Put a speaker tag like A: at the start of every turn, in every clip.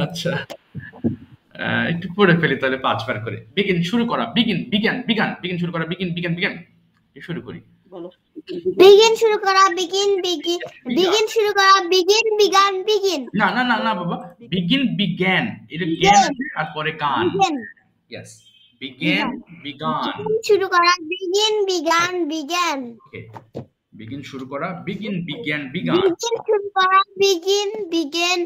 A: আচ্ছা, একটু পড়ে ফেলি তাহলে ৫ বার করে। বিগিন শুরু করা, বিগিন, বিজ্ঞান, বিজ্ঞান, বিগিন শুরু করা, বিগিন, বিজ্ঞান, বিজ্ঞান। শুরু করি।
B: বলো
C: begin শুরু করা begin begin
A: বিজ্ঞান।
C: begin শুরু করা begin began begin
A: না, না, না, না বাবা। বিগিন, বিজ্ঞান। এটা জ্ঞান
C: begin
A: আছে আর পরে গান।
C: begin
A: yes. বিজ্ঞান, বিজ্ঞান।
C: begin শুরু করা begin began began
A: ওকে। বিগিন শুরু করা, বিগিন, বিজ্ঞান, বিজ্ঞান।
C: begin শুরু করা begin began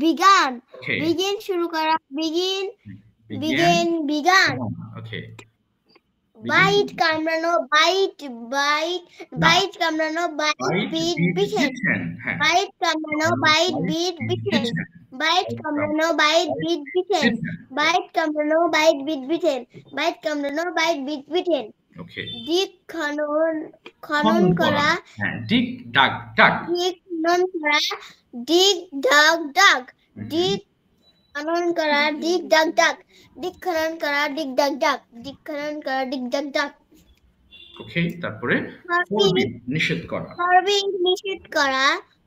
C: began
A: ওকে।
C: begin শুরু করা begin
A: বিজ্ঞান,
C: begin began
A: ওকে।
C: bite কামড়ানো bite bite
A: না,
C: bite কামড়ানো bite
A: বাইট,
C: beat
A: বিট,
C: বিশেষ
A: বিছেন। হ্যাঁ।
C: bite কামড়ানো bite beat বিশেষ
A: বিছেন।
C: bite কামড়ানো bite beat বিশেষ bite কামড়ানো bite beat বিশেষ bite কামড়ানো bite beat বিশেষ
A: ওকে।
C: দিক খনন করা
A: হ্যাঁ, ডিগ, ডাক, ডাক।
C: দিক খনন করা দিক ডাক ডাক দিক খনন করা দিক ডাক ডাক দিক খনন করা দিক ডাক ডাক দিক খনন করা দিক ডাক ডাক
A: ওকে, তারপরে ফরবিড, নিষেধ করা।
C: forbid নিষেধ করা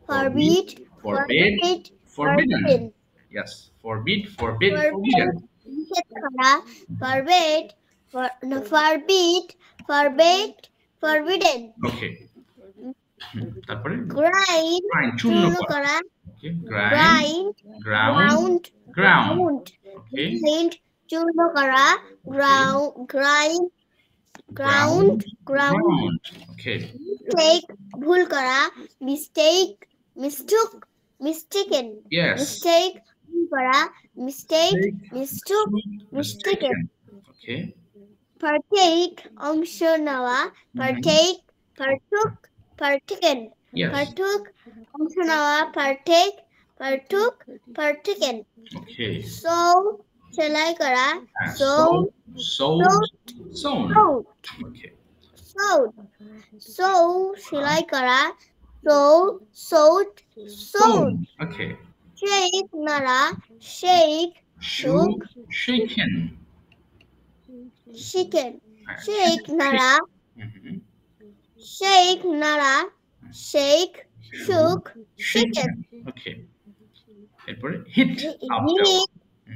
C: forbid
A: forbid, forbidden.
C: forbidden
A: Yes, forbid, forbid, forbidden.
C: নিষেধ করা forbid forbid forbid forbidden
A: Okay. তারপরে
C: grind
A: grind,
C: চূর্ণ
A: চূর্ণ করা।
C: করা
A: Okay, grind,
C: grind
A: ground.
C: ground
A: Okay.
C: grind চূর্ণ করা grind ground ground
A: Okay.
C: mistake ভুল করা mistake mistook mistaken
A: Yes.
C: mistake ভুল করা mistake mistook mistaken
A: Okay.
C: partake অংশ নেওয়া partake partook partaken
A: Yes.
C: partook অংশ নেওয়া partake partook partaken
A: Okay.
C: sew সেলাই করা
A: Sewed, sewed, sewn.
C: sewed
A: Okay.
C: sew সেলাই করা sewed
A: Okay.
C: shake নাড়া shake
A: Shook, shaken.
C: shaken shake নাড়া
A: Mhm.
C: shake নাড়া shake shook shaken
A: Okay. এরপরে hit, চাপ দেওয়া।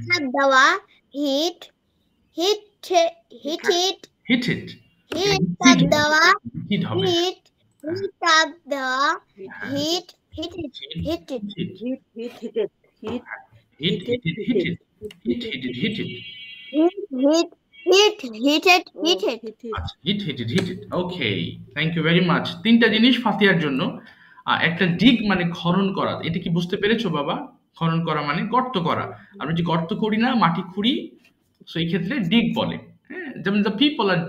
C: চাপ দেওয়া hit hit hit it
A: Hit it.
C: hit চাপ দেওয়া
A: Hit হবে।
C: hit চাপ দেওয়া hit hit it hit it
A: Hit.
B: hit hit it hit
A: Hit, hit it, hit it. Hit, hit it, hit it.
C: hit hit it hit it
A: আচ্ছা, hit, hit it, hit it. Okay. Thank you very much. 3টা জিনিস ফাতিহার জন্য। একটা dig মানে খনন করা। এটা কি বুঝতে পেরেছো বাবা? খনন করা মানে গর্ত করা। আমরা যে গর্ত করি না, মাটি খুঁড়ি, সো এই ক্ষেত্রে dig বলে। হ্যাঁ, যেমন the people are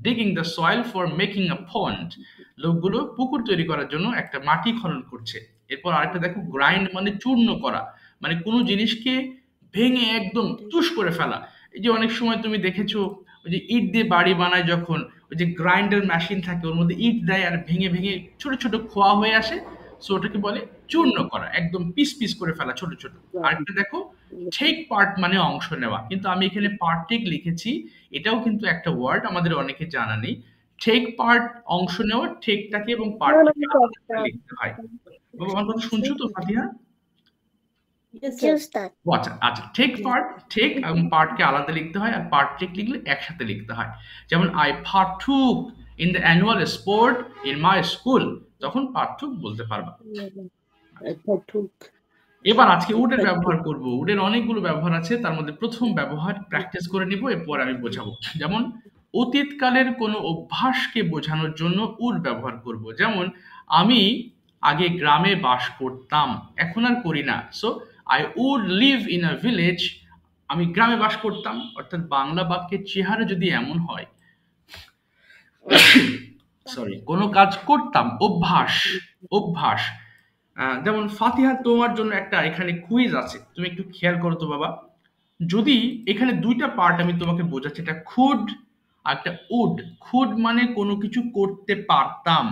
A: digging the soil for making a pond. লোকগুলো পুকুর তৈরি করার জন্য একটা মাটি খনন করছে। এরপর আরেকটা দেখো গ্রাইন্ড মানে চূর্ণ করা, মানে কোনো জিনিসকে ভেঙে একদম তুষ করে ফেলা। এই যে অনেক সময় তুমি দেখেছো ওই যে ইট দিয়ে বাড়ি বানায়, যখন ওই যে গ্রাইন্ডার মেশিন থাকে ওর মধ্যে ইট দেয় আর ভেঙে ভেঙে ছোট ছোট খোয়া হয়ে আসে, সো ওটাকে বলে চূর্ণ করা, একদম পিস পিস করে ফেলা ছোট ছোট। আরেকটা দেখো টেক পার্ট মানে অংশ নেওয়া, কিন্তু আমি এখানে পার্টেক লিখেছি, এটাও কিন্তু একটা ওয়ার্ড আমাদের অনেকে জানা নেই। টেক পার্ট অংশ নেওয়া, টেকটাকে এবং পার্টটাকে আলাদা লিখতে হয়। বাবা আমার কথা শুনছো তো ফাতিহা?
B: yes sir
C: Just that.
A: ও আচ্ছা আচ্ছা, টেক পার্ট, টেক এবং পার্টকে আলাদা লিখতে হয়, আর পার্ট টেক লিখলে একসাথে লিখতে হয়। যেমন I partook in the annual sport in my school, তখন partook বলতে পারবা।
B: partook
A: এবার আজকে উডের ব্যবহার করব। উডের অনেকগুলো ব্যবহার আছে, তার মধ্যে প্রথম ব্যবহার প্র্যাকটিস করে নিব, এরপর আমি বোঝাবো। যেমন অতীতকালের কোনো অভ্যাসকে বোঝানোর জন্য উড ব্যবহার করব। যেমন আমি আগে গ্রামে বাস করতাম, এখন আর করি না, so I would live in a village. আমি গ্রামে বাস করতাম, অর্থাৎ বাংলা বাক্যের চেহারা যদি এমন হয়, সরি, কোনো কাজ করতাম, অভ্যাস, অভ্যাস। যেমন ফাতিহা তোমার জন্য একটা এখানে কুইজ আছে, তুমি একটু খেয়াল করো তো বাবা। যদি এখানে দুইটা পার্ট আমি তোমাকে বোঝাচ্ছি, একটা খুড আর একটা উড। খুড মানে কোনো কিছু করতে পারতাম,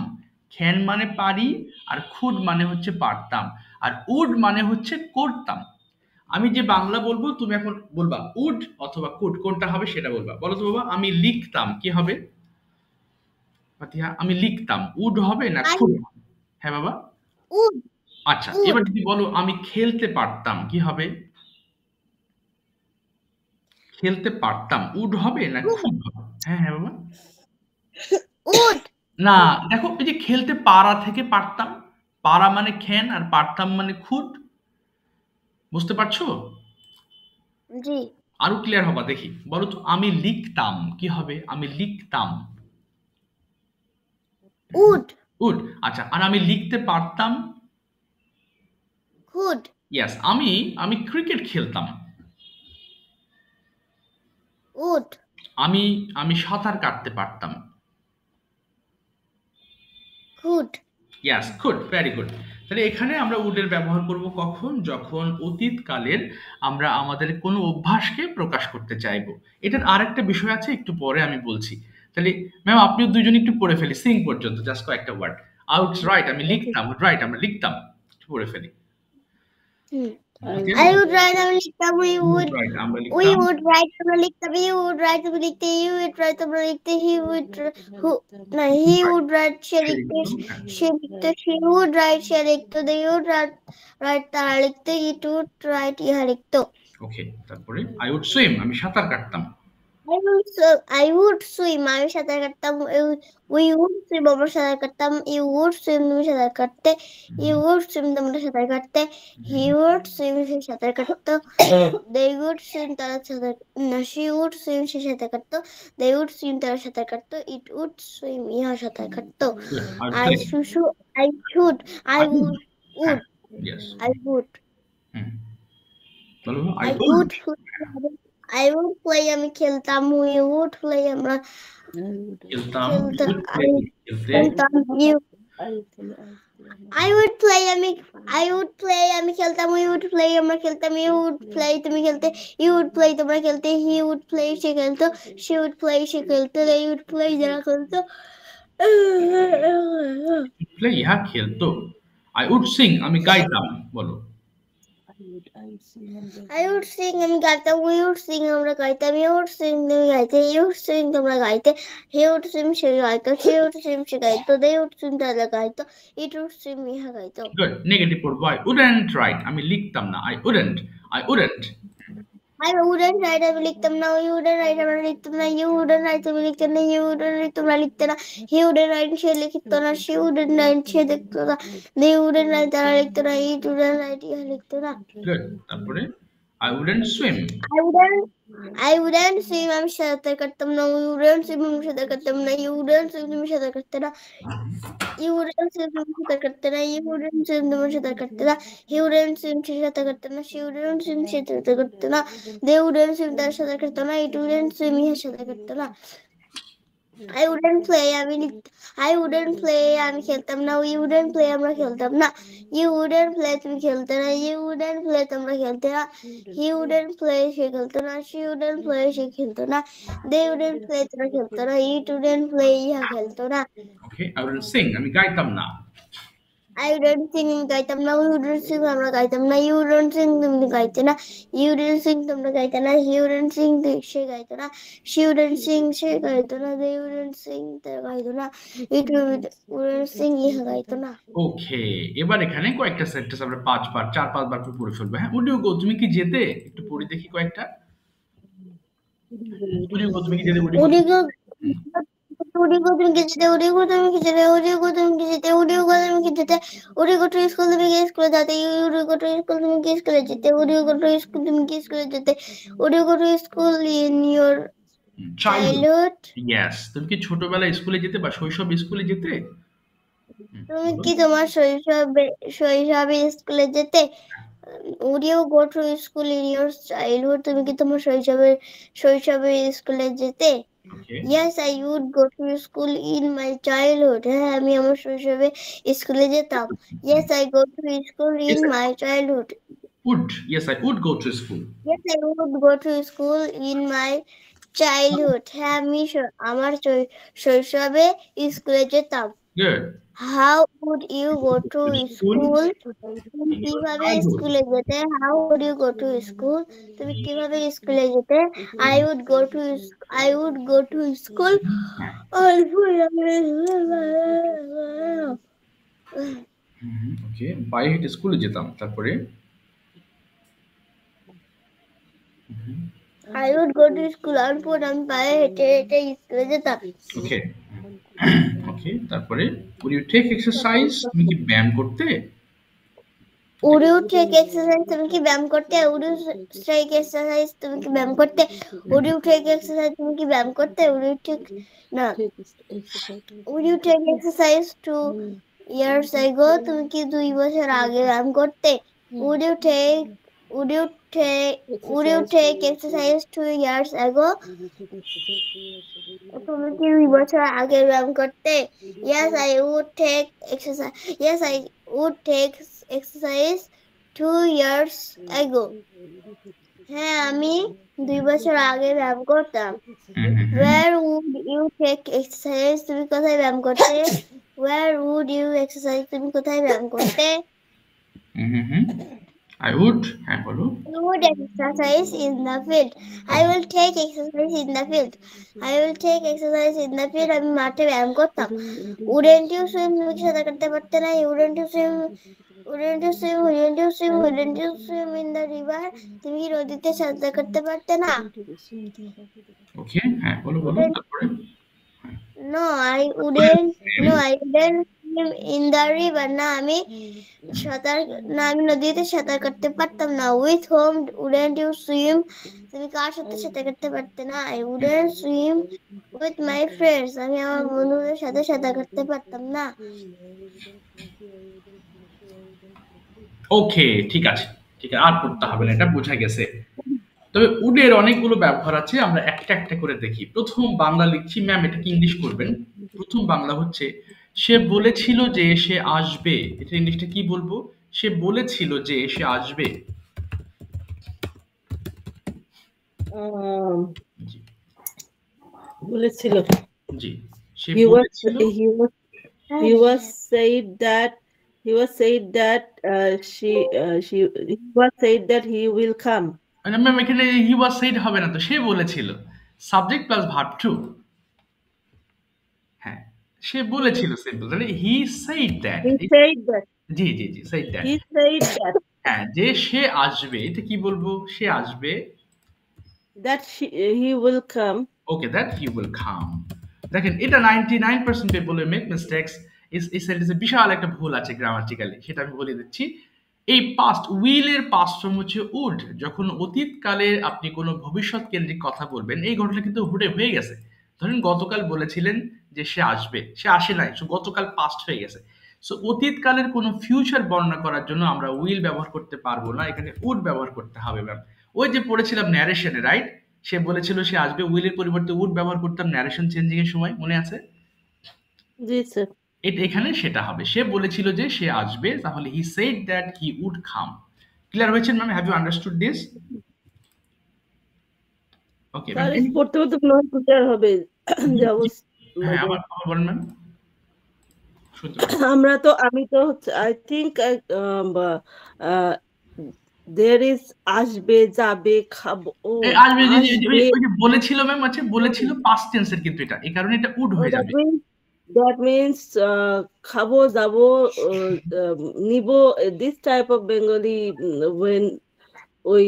A: খ্যান মানে পারি, আর খুড মানে হচ্ছে পারতাম, আর উড মানে হচ্ছে করতাম। আমি যে বাংলা বলবো তুমি এখন বলবা উড অথবা কুড, কোনটা হবে সেটা বলবা। বলো তো বাবা, আমি লিখতাম, কি হবে ফাতিহা? আমি লিখতাম, উড হবে না খুড? হ্যাঁ বাবা,
C: Wood
A: আচ্ছা, এবার যদি বলো আমি খেলতে পারতাম, কি হবে? খেলতে পারতাম, উড হবে না খুড হবে? হ্যাঁ, হ্যাঁ বাবা।
C: would
A: না, দেখো এই যে খেলতে পারা থেকে পারতাম, পারা মানে খেন আর পারতাম মানে খুদ, বুঝতে পারছো?
C: জি
A: আরো ক্লিয়ার হবা দেখি, বলো তো আমি লিখতাম, কি হবে? আমি লিখতাম,
C: would
A: উড। আচ্ছা, আর আমি লিখতে পারতাম,
C: could
A: ইয়েস। আমি ক্রিকেট খেলতাম,
C: would
A: আমি আমি সাঁতার কাটতে পারতাম,
C: could
A: yes, good, very good. তাহলে এখানে আমরা উডের ব্যবহার করব কখন? যখন অতীতকালের আমরা আমাদের কোনো অভ্যাসকে প্রকাশ করতে চাইবো। এটার আরেকটা বিষয় আছে, একটু পরে আমি বলছি। তাহলে ম্যাম আপনিও দুইজন একটু পড়ে ফেলি সিং পর্যন্ত, জাস্ট কয়েকটা ওয়ার্ড। আউট রাইট আমি লিখতাম, রাইট আমরা লিখতাম, একটু পড়ে ফেলি।
C: I would write a লিখতাম we would
A: রাইট আমরা
C: we
A: লিখতাম,
C: would write a লিখতাম you would write a লিখতে you would write a লিখতে he would who no he would write সে লিখতে সে লিখতে she would write সে লিখতো they would write তারা লিখতো it would write ইহা লিখতো।
A: ওকে। তারপরে আই উড সুইম আমি সাঁতার কাটতাম,
C: I would swim আমি সাঁতার কাটতাম we would swim আমরা সাঁতার কাটতাম you would swim তুমি সাঁতার কাটতে you would swim তোমরা সাঁতার কাটতে he would swim সে সাঁতার কাটতো they would swim তারা সাঁতার না she would swim সে সাঁতার কাটতো they would swim তারা সাঁতার কাটতো it would swim ইহা সাঁতার কাটতো I should I would
A: yes,
C: I would
A: বলো
C: I would I would play আমি খেলতাম we would play আমরা
A: খেলতাম,
C: খেলতাম
A: খেলতে,
C: খেলতাম you I would play আমি খেলতাম we would play আমরা খেলতাম you would play তুমি খেলতে you would play তোমরা খেলতে he would play সে খেলতো she would play সে খেলতো they would play যারা খেলতো
A: প্লে ইহা খেলতো। আই উড সিং আমি গাইতাম, বলো।
C: I would sing আমি গাইতাম we would sing আমরা গাইতাম you would sing তুমি গাইতে you would sing তোমরা গাইতে he would sing say গাইতো she would sing say গাইতো they would sing তারা গাইতো it would sing ইহা গাইতো।
A: গুড। নেগেটিভ পড়বো, আই উডেন্ট রাইট আমি লিখতাম না, I wouldn't
C: I wouldn't write আমি লিখতাম না you wouldn't write আমরা লিখতাম না you wouldn't write তুমি লিখতে না you wouldn't write তোমরা লিখতে না he wouldn't write সে লিখতো না she wouldn't write সে দেখতো না they wouldn't write তারা লিখতো না it wouldn't write ইহা লিখতো না।
A: গুড। তারপরে I wouldn't swim
C: I wouldn't swim আমি সাঁতার কাটতাম না you wouldn't swim আমি সাঁতার কাটতাম না you wouldn't swim তুমি সাঁতার কাটতে না you wouldn't swim তুমি সাঁতার কাটতে না you wouldn't swim তুমি সাঁতার কাটতে না he wouldn't swim সে সাঁতার কাটতে না she wouldn't swim সে সাঁতার কাটতে না they wouldn't swim তারা সাঁতার কাটতো না it wouldn't swim ইহা সাঁতার কাটতো না। I wouldn't play আমি খেলতাম না we wouldn't play আমরা খেলতাম না you wouldn't play তুমি খেলতে না you wouldn't play তোমরা খেলতে না he wouldn't play সে খেলতো না she wouldn't play সে খেলতো না they wouldn't play তারা খেলতো না it wouldn't play ইহা খেলতো না।
A: ওকে। আই উডেন্ট সিং আমি গাইতাম না,
C: I wouldn't sing আমি গাইতাম না we wouldn't sing আমরা গাইতাম না you wouldn't sing তুমি গাইতে না you wouldn't sing তোমরা গাইতে না he wouldn't sing সে গাইতো না she wouldn't sing সে গাইতো না they wouldn't sing তারা গাইতো না it wouldn't sing ইহা গাইতো না।
A: ওকে। এবার এখানে কয়েকটা সেন্টেন্স আমরা 4-5 বার করে পড়ে ফেলবো। হ্যাঁ, উড ইউ গো তুমি কি যেতে? একটু পড়ি দেখি কয়েকটা। উড ইউ গো তুমি কি যেতে?
C: উড়িগো তুমি কি যেতে উড়িগো তুমি কি যেতে উড়িগো তুমি কি যেতে উড়িগো তুমি কি যেতে উড়িগো টু স্কুল তুমি কি স্কুলে যেতে উড়িগো টু স্কুল তুমি কি স্কুলে যেতে উড়িগো টু স্কুল তুমি কি স্কুলে যেতে উড়িগো to school in your childhood
A: yes. তুমি কি ছোটবেলায় স্কুলে যেতে বা শৈশব স্কুলে যেতে?
C: তুমি কি তোমার শৈশবে স্কুলে যেতে would you go to school in your childhood তুমি কি তোমার শৈশবে স্কুলে যেতে yes I would go to school in my childhood হ্যাঁ আমি আমার শৈশবে স্কুলে যেতাম yes I go to school in my childhood
A: yes I would go to school
C: yes I would go to school in my childhood হ্যাঁ আমি আমার শৈশবে স্কুলে যেতাম।
A: good
C: how would you go to school তুমি কিভাবে স্কুলে যেতে how would you go to school তুমি কিভাবে স্কুলে যেতে I would go to school
A: ওকে, পায়ে হেঁটে স্কুলে যেতাম, তারপরে
C: I would go to school and put on পায়ে হেঁটে হেঁটে স্কুলে যেতাম।
A: ওকে ওকে, তারপরে would you take exercise, তুমি কি ব্যায়াম করতে?
C: Would you take exercise? তুমি কি ব্যায়াম করতে? Would you take exercise? তুমি কি ব্যায়াম করতে? Would you take exercise? তুমি কি ব্যায়াম করতে? Would you take না Would you take exercise 2 years ago? তুমি কি 2 বছর আগে ব্যায়াম করতে? Would you take exercise 2 years ago? তুমি কি 2 বছর আগে ব্যায়াম করতে? Yes, I would take exercise. Yes, I would take exercise 2 years ago. হ্যাঁ, আমি 2 বছর আগে ব্যায়াম করতাম। Where would you take exercise? তুমি কোথায় ব্যায়াম করতে? Where would you exercise? তুমি কোথায় ব্যায়াম করতে?
A: I would, হ্যাঁ বলো।
C: You would exercise in the field. I will take exercise in the field. I will take exercise in the field. আমি মাঠে ব্যায়াম করতাম। Wouldn't you swim? তুমি কি সাঁতার কাটতে পারতে না? Wouldn't you swim? Wouldn't you swim? Wouldn't you swim? Wouldn't you swim in the river? তুমি কি নদীতে সাঁতার কাটতে পারতে না?
A: ওকে, হ্যাঁ বলো বলো, তারপরে
C: No, I wouldn't. No, I wouldn't swim in the river. না আমি নদীতে সাঁতার কাটতে পারতাম না। With whom wouldn't you swim? তুমি কার সাথে সাঁতার কাটতে পারতে না? I wouldn't swim with my friends. আমি আমার বন্ধুদের সাথে সাঁতার কাটতে পারতাম না।
A: ওকে, ঠিক আছে আর পড়তে হবে না, এটা বোঝা গেছে। তবে উডের অনেকগুলো ব্যবহার আছে, আমরা একটা একটা করে দেখি। প্রথম বাংলা লিখছি, ম্যাম এটা কি ইংলিশ করবেন। প্রথম বাংলা হচ্ছে সে বলেছিল যে সে আসবে, এটা ইংলিশটা কি বলবো? সে বলেছিল যে সে আসবে। জি
B: বলেছিল।
A: জি, সে
B: He was
A: বলেছিল।
B: he was said that he was said that he will come.
A: Ma'am এখানে হি ওয়াজ সেড হবে না তো, সে বলেছিল, সাবজেক্ট প্লাস ভার্ব টু। হ্যাঁ, সে বলেছিল, সিম্পল, তাহলে he said that.
B: He said that.
A: G G G, said that.
B: He said that.
A: হ্যাঁ, যে সে আসবে, এটা কি বলবো? সে আসবে।
B: That he will come.
A: Okay, that he will come. দেখেন, এটা 99% পিপল মেক মিস্টেক্স। এই সেন্টেন্সে বিশাল একটা ভুল আছে গ্রামাটিক্যালি, সেটা আমি বলে দিচ্ছি। এই পাস্ট, উইলের পাস্ট ফর্ম হচ্ছে উড। যখন অতীতকালে আপনি কোনো ভবিষ্যৎ কেন্দ্রিক কথা বলবেন, এই ঘটনা কিন্তু হয়ে গেছে। ধরেন গতকাল বলেছিলেন যে সে আসবে, সে আসে নাই, গতকাল পাস্ট হয়ে গেছে। সো অতীতকালের কোনো ফিউচার বর্ণনা করার জন্য আমরা উইল ব্যবহার করতে পারবো না, এখানে উড ব্যবহার করতে হবে ম্যাম। ওই যে পড়েছিলাম ন্যারেশনে, রাইট? সে বলেছিল সে আসবে, উইলের পরিবর্তে উড ব্যবহার করতাম ন্যারেশন চেঞ্জিং এর সময়, মনে আছে?
B: জি স্যার।
A: এটা এখানে সেটা হবে, সে বলেছিল যে সে আসবে, তাহলে he said that he would come. Clear হয়েছে ma'am? Have you understood this? Okay ma'am.
B: Sir পড়তে পড়তে মনে হয় ক্লিয়ার হবে।
A: হ্যাঁ, আবার বলেন ম্যাম, শুনতে পাচ্ছি।
B: আমি তো আই থিংক there is আসবে, যাবে, খাবো। ও
A: আসবে, ওই যে বলেছিল ম্যাম, আছে বলেছিল পাস্ট টেন্সের, কিন্তু এটা এই কারণে এটা উড হয়ে যাবে।
B: that means খাবো, যাবো, নিবো, this type of Bengali, when we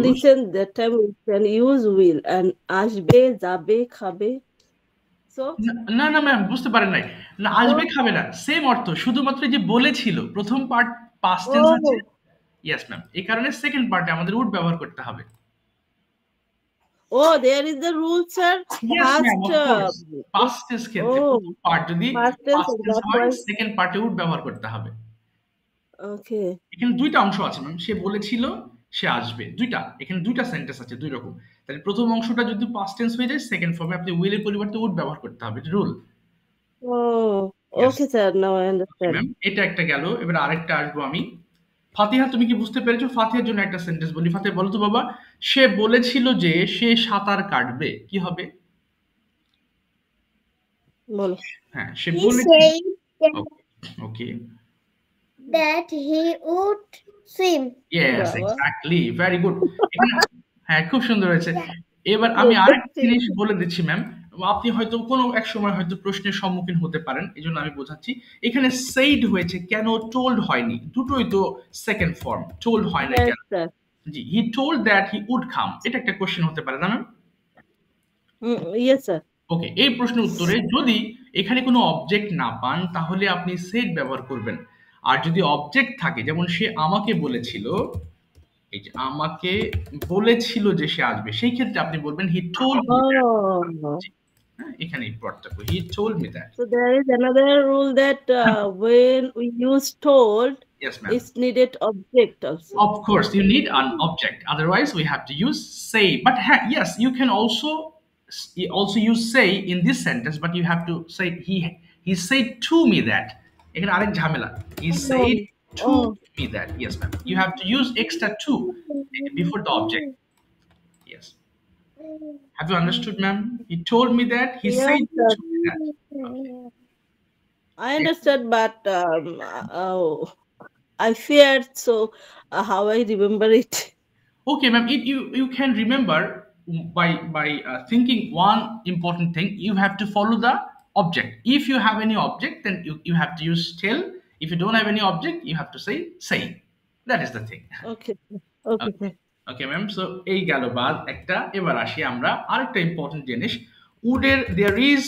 B: listen that time we can use will, and আসবে, যাবে, খাবে। So
A: না না ম্যাম, বুঝতে পারেন নাই। না, আসবে খাবে না সেম অর্থ, শুধুমাত্র যে বলেছিল প্রথম পার্ট পাস্ট টেন্স আছে। ইয়েস ম্যাম, এই কারণে সেকেন্ড পার্টে আমাদের উড ব্যবহার করতে হবে।
B: Oh, there is the rule, sir.
A: Yes, ma'am, of course. Past tense ক্ষেত্রে প্রথম পার্ট যদি
B: past tense
A: হয়, সেকেন্ড পার্টে উড ব্যবহার করতে হবে।
B: ওকে,
A: এখানে দুইটা অংশ আছে ম্যাম, সে বলেছিল, সে আসবে, দুইটা, এখানে দুইটা সেন্টেন্স আছে, দুই রকম। তাহলে প্রথম অংশটা যদি পাস্ট টেন্স হয়ে যায়, সেকেন্ড ফর্মে আপনি উইলের পরিবর্তে উড ব্যবহার করতে হবে, এটা rule.
B: Okay sir, now I understand.
A: Ma'am, এটা একটা গেল, এবার আরেকটা আসবো আমি। ফাতিহা, তুমি কি বুঝতে পেরেছো? ফাতিহার জন্য একটা সেন্টেন্স বলি। ফাতিহা বলো তো বাবা, সে বলেছিল যে সে সাঁতার কাটবে, কি হবে?
B: বলো।
A: হ্যাঁ, সে
C: He
A: বলেছিল।
C: said
A: okay,
C: that he would swim.
A: Yes, exactly, very good. হ্যাঁ, খুব সুন্দর হয়েছে। এবার আমি আরেকটা জিনিস বলে দিচ্ছি ম্যাম, আপনি হয়তো কোনো এক সময় হয়তো প্রশ্নের সম্মুখীন হতে পারেন, এই জন্য আমি বোঝাচ্ছি। এখানে said হয়েছে, কেন told হয়নি? দুটোই তো সেকেন্ড ফর্ম, told হয় না
B: Yes,
A: কেন?
B: sir.
A: G, he told that he would come, এটা একটা কোশ্চেন হতে পারে না ম্যাম?
B: Yes, sir.
A: ওকে, এই প্রশ্নের উত্তরে যদি এখানে কোনো অবজেক্ট না পান তাহলে আপনি said ব্যবহার করবেন। আর যদি অবজেক্ট থাকে, যেমন সে আমাকে বলেছিল, এই যে আমাকে বলেছিল যে সে আসবে, সেই ক্ষেত্রে আপনি বলবেন he told me that.
B: Oh,
A: জি, হ্যাঁ, এখানেই পার্থক্য, he told me that.
B: so there is another rule that when we use told,
A: Yes, ma'am.
B: it's needed object also.
A: Of course, you need an object. Otherwise, we have to use say. But yes, you can also use say in this sentence. But you have to say he said to me that. এখানে আরেক ঝামেলা. He said to
B: Oh,
A: me that. Yes, ma'am. You have to use extra to before the object. Yes. Have you understood, ma'am? He told me that. He
B: yes,
A: said
B: sir.
A: to me that. Okay.
B: I understand, but I feared, so how I remember it.
A: Okay, ma'am. You can remember by thinking one important thing. You have to follow the object. If you have any object, then you have to use tell. If you don't have any object, you have to say. That is the thing.
B: Okay, okay, sir.
A: Okay, ma'am. So এই গেল বাদ একটা। এবার আসি আমরা আরেকটা important জিনিস। উডের there is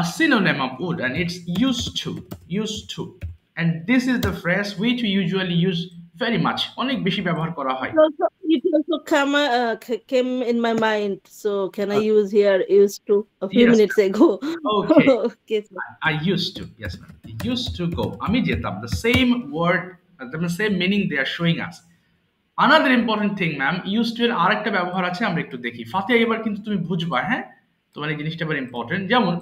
A: a synonym of would and it's used to, and this is the phrase which we usually use very much, অনেক বেশি ব্যবহার করা হয়।
B: It also came in my mind. So can I use here used to a few
A: Yes.
B: minutes ago?
A: Okay.
B: Okay, sir.
A: I used to, yes ma'am. Used to go. আমি যেতাম. The same word, the same meaning they are showing us. Another important thing, ma'am, used to এর আরেকটা ব্যবহার আছে, আমরা একটু দেখি। ফাতিহা, এবার কিন্তু তুমি বুঝবা, হ্যাঁ? তোমার এই জিনিসটা এবার ইম্পর্টেন্ট। যেমন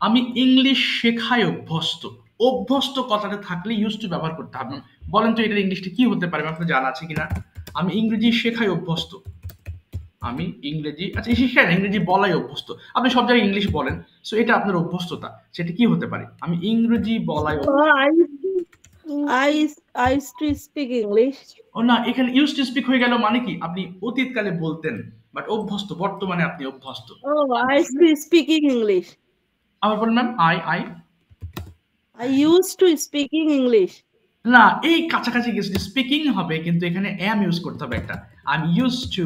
A: আমি ইংলিশ শেখায় অভ্যস্ত। অভ্যস্ত কথাটা থাকলে used to ব্যবহার করতে হবে। বলেন তো এটার ইংলিশটা কি হতে পারে? আপনার জানা আছে কিনা? আমি ইংরেজি শেখায় অভ্যস্ত। আমি ইংরেজি, আচ্ছা শিখাই না, ইংরেজি বলাই অভ্যস্ত। আপনি সব জায়গায় ইংলিশ বলেন, সো এটা আপনার অভ্যস্ততা। সেটা কি হতে পারে? আমি ইংরেজি বলাই
B: I used to speak English.
A: ও না, এখানে ইউজ টু স্পিক হয়ে গেল মানে কি? আপনি অতীতকালে বলতেন, বাট অভ্যস্ত, বর্তমানে আপনি অভ্যস্ত।
B: Oh, I used to speaking English.
A: আবার বলুন ma'am.
B: I used to speaking English.
A: না, এই কাছাকাছি গেছে, স্পিকিং হবে কিন্তু এখানে এম ইউজ করতে হবে একটা। I am use to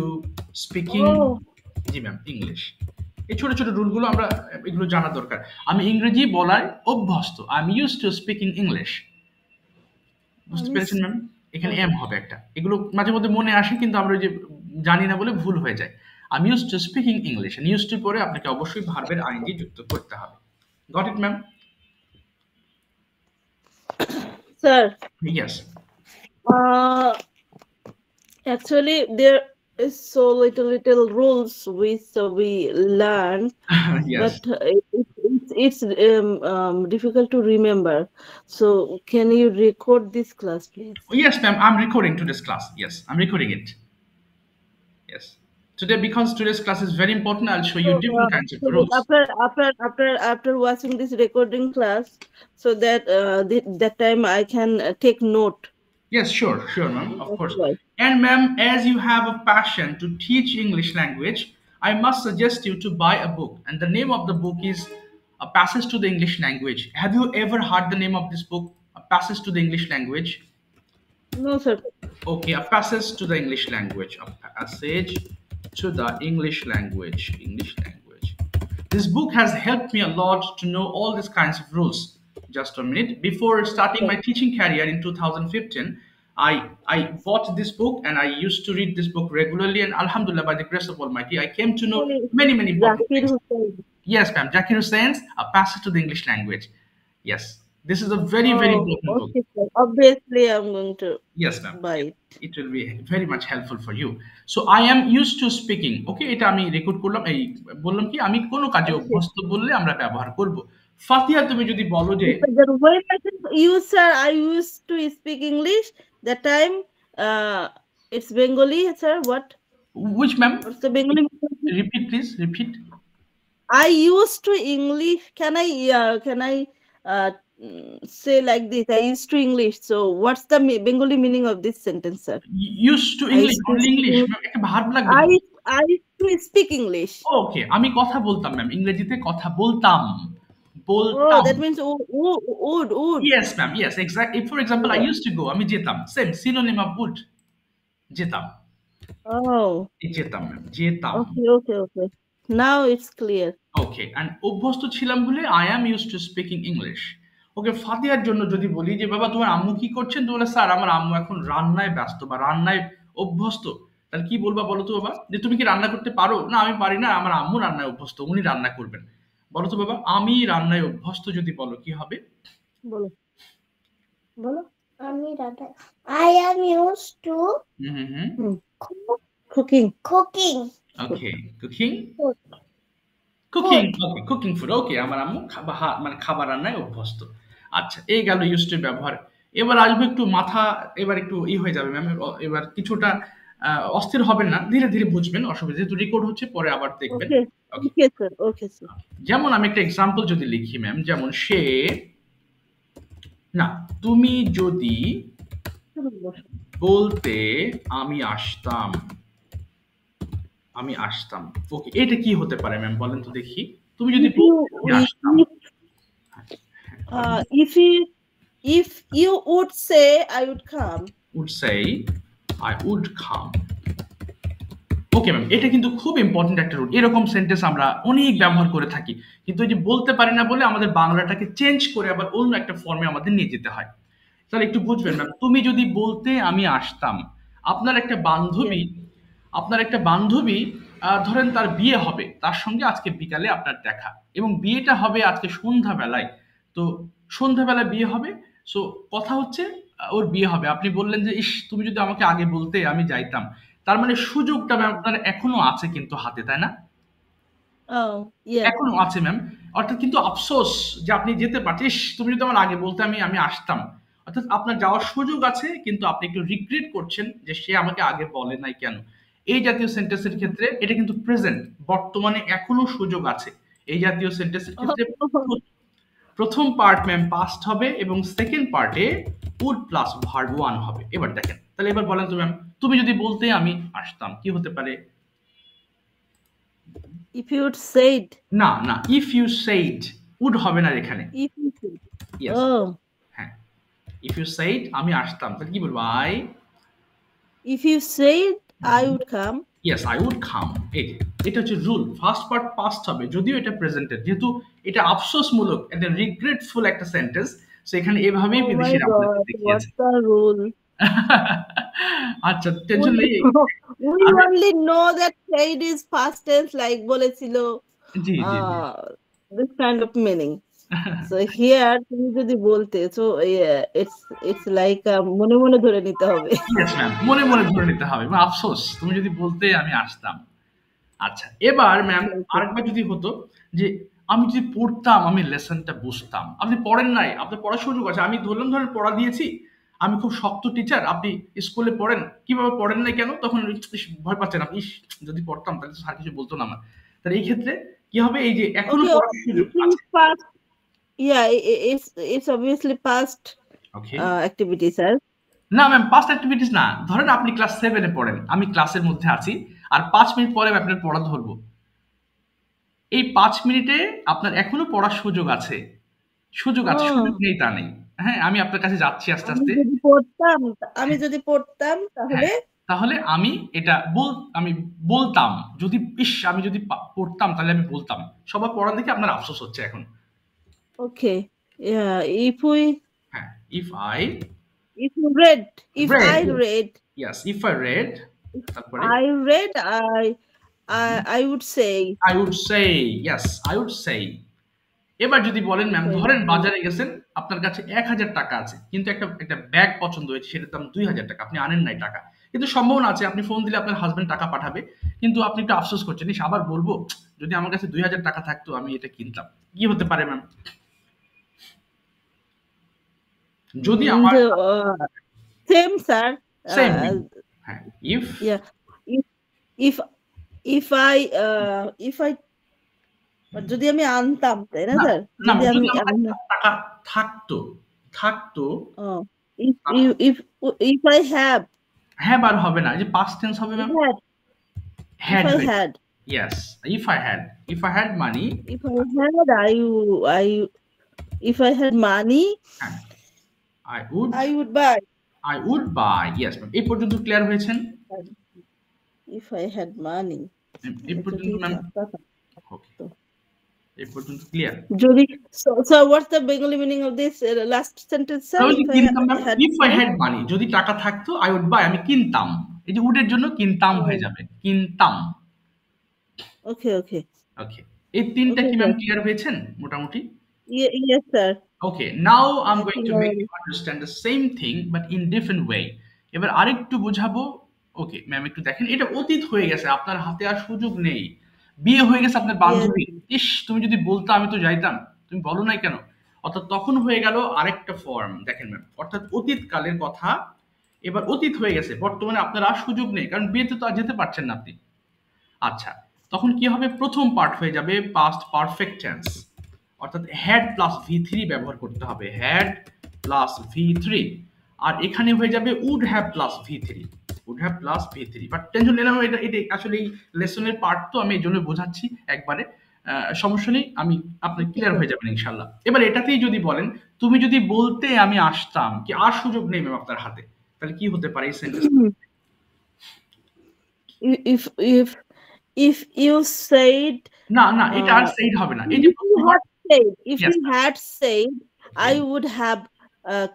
A: speaking, G ma'am, English. এই ছোট ছোট রুলগুলো আমরা এগুলো জানা দরকার। আমি ইংরেজি বলায় অভ্যস্ত। I am use to speaking English. বুঝতে পেরেছেন ম্যাম? এখানে এম হবে একটা। এগুলো মাঝে মধ্যে মনে আসে কিন্তু আমরা ওই যে জানি না বলে ভুল হয়ে যায়। I am use to speaking English. Use to পরে আপনাকে অবশ্যই ভার্বের আইএনজি যুক্ত করতে হবে। Got it ma'am?
B: Sir.
A: Yes.
B: Actually, there is so little rules which we learn,
A: Yes.
B: but it's difficult to remember. So, can you record this class, please?
A: Oh, yes, ma'am. I'm recording today's class. Yes, I'm recording it. Yes. Today, because today's class is very important, I'll show you different kinds of rules.
B: After watching this recording class, so that that time I can take note.
A: Yes, sure, ma'am. Of course.
B: Right.
A: And ma'am, as you have a passion to teach English language, I must suggest you to buy a book. And the name of the book is A Passage to the English Language. Have you ever heard the name of this book, A Passage to the English Language?
B: No, sir.
A: Okay, A Passage to the English Language. A Passage to the English Language. This book has helped me a lot to know all these kinds of rules. Just a minute. Before starting my teaching career in 2015, I bought this book and I used to read this book regularly, and Alhamdulillah, by the grace of Almighty, I came to know many important things. Yes, ma'am. Zakir Hussain's A Passage to the English Language. Yes. This is a very important book.
B: Sir. Obviously, I'm going to
A: Yes, ma'am.
B: buy it.
A: It will be very much helpful for you. So I am used to speaking. Okay, এটা আমি record করলাম। এই বললাম কি, আমি কোনো কাজে অভ্যস্ত বললে আমরা ব্যবহার করব। ফাতিহা, তুমি যদি বলো যে
B: when you sir, I used to speak English. That time, it's Bengali, sir. What?
A: which ma'am?
B: What's the Bengali?
A: Repeat, please. Repeat.
B: I used to English. Can I say like this? I used to English. So what's the Bengali meaning of this sentence, sir?
A: Used to English. Only English. একটা verb লাগবে।
B: I used to speak English.
A: ওকে, আমি কথা বলতাম ma'am, ইংরেজিতে কথা বলতাম।
B: Oh, that means would.
A: Yes ma'am, yes, exactly. For example, I used to go, আমি যেতাম। Same synonym of would, যেতাম।
B: Oh,
A: যেতাম ম্যাম, যেতাম।
B: okay. Now it's clear.
A: Okay, and অভ্যস্ত ছিলাম বলে I am used to speaking English. ওকে, ফাতিহার জন্য যদি বলি যে বাবা তোমার আম্মু কি করছেন, তো বলে স্যার আমার আম্মু এখন রান্নায় ব্যস্ত বা রান্নায় অভ্যস্ত। তাহলে কি বলবা বলো তো বাবা, যে তুমি কি রান্না করতে পারো? না আমি পারি না, আমার আম্মু রান্নায় অভ্যস্ত, উনি রান্না করবেন। বলো তো বাবা, আমি রান্নায় অভ্যস্ত যদি বলো কি হবে?
B: বলো
C: আমি রান্না I am used to
B: cooking.
A: Okay, cooking
C: Food.
A: Okay, cooking food. Okay, আমার আম্মু মানে খাবার রান্নায় অভ্যস্ত। আচ্ছা, এই গেল ইউজ টু ব্যবহার। এবার আসবে একটু মাথা, এবার একটু হয়ে যাবে ম্যাম, এবার কিছুটা অস্থির হবেন না, ধীরে ধীরে বুঝবেন, অসুবিধা, যেহেতু রেকর্ড হচ্ছে পরে আবার দেখবেন।
B: Okay, sir.
A: যেমন আমি একটা এক্সাম্পল যদি লিখি ম্যাম, যেমন তুমি যদি বলতে আমি আসতাম, ওকে, এটা কি হতে পারে ম্যাম বলেন তো দেখি? তুমি যদি
B: if you would say I would come.
A: Okay ma'am, এটা কিন্তু খুব ইম্পর্টেন্ট একটা রুল। এরকম সেন্টেন্স আমরা অনেক ব্যবহার করে থাকি, কিন্তু এই যে বলতে পারি না বলে আমাদের বাংলাটাকে চেঞ্জ করে আবার অন্য একটা ফর্মে আমাদের নিয়ে যেতে হয়। তাহলে একটু বুঝবেন ম্যাম, তুমি যদি বলতে আমি আসতাম, আপনার একটা বান্ধবী ধরেন তার বিয়ে হবে, তার সঙ্গে আজকে বিকালে আপনার দেখা, এবং বিয়েটা হবে আজকে সন্ধ্যাবেলায়। তো সন্ধ্যাবেলায় বিয়ে হবে, সো কথা হচ্ছে ওর বিয়ে হবে, আপনি বললেন যে ইস তুমি যদি আমাকে আগে বলতে আমি যাইতাম। তার মানে সুযোগটা ম্যাম আপনার এখনো আছে কিন্তু হাতে, তাই না? এখনো আছে ম্যাম। অর্থাৎ কিন্তু আফসোস যে আপনি যেতে পারছেন, ইস তুমি যদি আমার আগে বলতে আমি আসতাম। অর্থাৎ আপনার যাওয়ার সুযোগ আছে, কিন্তু আপনি একটু রিগ্রেট করছেন যে সে আমাকে আগে বলে নাই কেন। এই জাতীয় সেন্টেন্সের ক্ষেত্রে এটা কিন্তু প্রেজেন্ট, বর্তমানে এখনো সুযোগ আছে। এই জাতীয় সেন্টেন্সের ক্ষেত্রে প্রথম পার্ট ম্যাম পাস্ট হবে এবং সেকেন্ড পার্টে উড প্লাস ভার্ব ওয়ান হবে। এবার দেখেন, তাহলে এবার বলেন তো ম্যাম, তুমি যদি বলতে আমি আসতাম, কি হতে পারে?
B: If you said.
A: না, if you said, would হবে না এখানে।
B: If you said.
A: Yes. হ্যাঁ, if you said আমি আসতাম, তাহলে কি বলবো?
B: If you said I would come.
A: Yes, I would come. এটা হচ্ছে রুল। ফার্স্ট পার্ট পাস্ট হবে, যদিও এটা প্রেজেন্টেড, যেহেতু এটা আফসোসমূলক, এটা রিগ্রেটফুল একটা সেন্টেন্স, সো এখানে এভাবেই বিদেশিরা আপনাদের দেখিয়েছে।
B: What's the rule?
A: আচ্ছা, টেনশন নেই।
B: We only know that said is past tense, like বলেছিল।
A: জি।
B: This kind of meaning. So here তুমি যদি বলতে, so it's like মনে মনে ধরে নিতে হবে।
A: Yes ma'am, মনে মনে ধরে নিতে হবে। আফসোস, তুমি যদি বলতে আমি আসতাম। আচ্ছা, এবার ম্যাম আরেকবার যদি হতো যে আমি যদি পড়তাম, আমি লেসনটা বুঝতাম। আপনি পড়েন নাই, আপনার পড়ার সুযোগ আছে, আমি ধরেন পড়া দিয়েছি, আমি খুব শক্ত টিচার, আপনি স্কুলে পড়েন, কিভাবে পড়েন নাই কেন? তখন ভয় পাচ্ছেন আপনি, যদি পড়তাম তাহলে স্যার কিছু বলতো না আমার। তাহলে এই ক্ষেত্রে কি হবে? এই যে এখনো পড়ার সুযোগ আছে।
B: Yeah, it's obviously past activities, sir.
A: না ম্যাম, পাস্ট অ্যাক্টিভিটিস না। ধরেন আপনি ক্লাস 7 এ পড়েন, আমি ক্লাসের মধ্যে আছি, আর 5 মিনিট পরে আপনার পড়া ধরবো। এই 5 মিনিটে আপনার এখনো পড়ার সুযোগ আছে, সুযোগ নেই তা নেই। হ্যাঁ, আমি আপনার কাছে যাচ্ছি আস্তে আস্তে।
B: আমি যদি পড়তাম
A: তাহলে আমি এটা আমি বলতাম, যদি আমি যদি পড়তাম তাহলে আমি বলতাম। সবার পড়া দেখে আপনার আফসোস হচ্ছে এখন।
B: ওকে, if I read,
A: yes, if I read, তারপরে
B: I would say,
A: yes, I would say। এবার যদি বলেন ম্যাম, ধরেন বাজারে গেছেন, আপনার কাছে 1000 টাকা আছে, কিন্তু একটা ব্যাগ পছন্দ হয়েছে, সেটার দাম 2000 টাকা, আপনি আনেন নাই টাকা, কিন্তু সম্ভাবনা আছে আপনি ফোন দিলে আপনার হাজবেন্ড টাকা পাঠাবে, কিন্তু আপনি একটু আফসোস করছেন, আবার বলবো যদি আমার কাছে 2000 টাকা থাকতো আমি এটা কিনতাম। কি হতে পারে ম্যাম? যদি আমার
B: same sir,
A: হ্যাঁ,
B: if I যদি আমি আনতাম, তাই না স্যার? যদি আমি
A: টাকা থাকতো
B: if I have
A: আর হবে না, যে past tense হবে ma'am,
B: had,
A: Yes, if I had money,
B: If I had money,
A: হ্যাঁ,
B: I would buy.
A: I would buy. Yes, ma'am. এই পর্যন্ত ক্লিয়ার হয়েছেন?
B: If I had money.
A: এই পর্যন্ত ম্যাম ওকে, এই পর্যন্ত ক্লিয়ার?
B: যদি so what's the Bengali meaning of this last sentence, sir?
A: If I had money, যদি টাকা থাকতো I would buy, আমি কিনতাম। এই যে would এর জন্য কিনতাম হয়ে যাবে, কিনতাম।
B: Okay.
A: ওকে, এই তিনটা কি ম্যাম ক্লিয়ার হয়েছেন মোটামুটি?
B: Yes, sir.
A: Okay, now I'm going to make you understand the same thing but in different way. এবার আরেকটু বোঝাবো। ওকে ম্যাম, একটু দেখেন, এটা অতীত হয়ে গেছে, আপনার হাতে আর সুযোগ নেই। বিয়ে হয়ে গেছে আপনার বান্ধবী, ইস তুমি যদি বলতো আমি তো যাইতাম, তুমি বলো নাই কেন? অর্থাৎ তখন হয়ে গেল আরেকটা ফর্ম। দেখেন ম্যাম, অর্থাৎ অতীত কালের কথা এবার অতীত হয়ে গেছে, বর্তমানে আপনার আর সুযোগ নেই, কারণ বিয়েতে তো আর যেতে পারছেন না আপনি। আচ্ছা, তখন কি হবে? প্রথম পার্ট হয়ে যাবে পাস্ট পারফেক্ট টেন্স, অর্থাৎ হ্যাড প্লাস V3 ব্যবহার করতে হবে, হ্যাড প্লাস V3। আর এখানে হয়ে যাবে would have plus V3, would have plus V3। But tension নিলাম, এটা আসলে এই লেসনের পার্ট, তো আমি এই জন্য বোঝাচ্ছি একবারে, সমস্যা নেই, আমি আপনি ক্লিয়ার হয়ে যাবেন ইনশাল্লাহ। এবার এটাতেই যদি বলেন, তুমি যদি বলতে আমি আসতাম, কি আর সুযোগ নেই ম্যাম আপনার হাতে, তাহলে কি হতে পারে এই সেন্টেন্স?
B: If you said,
A: না এটা আর said হবে না, এই যে
B: if you had said I would have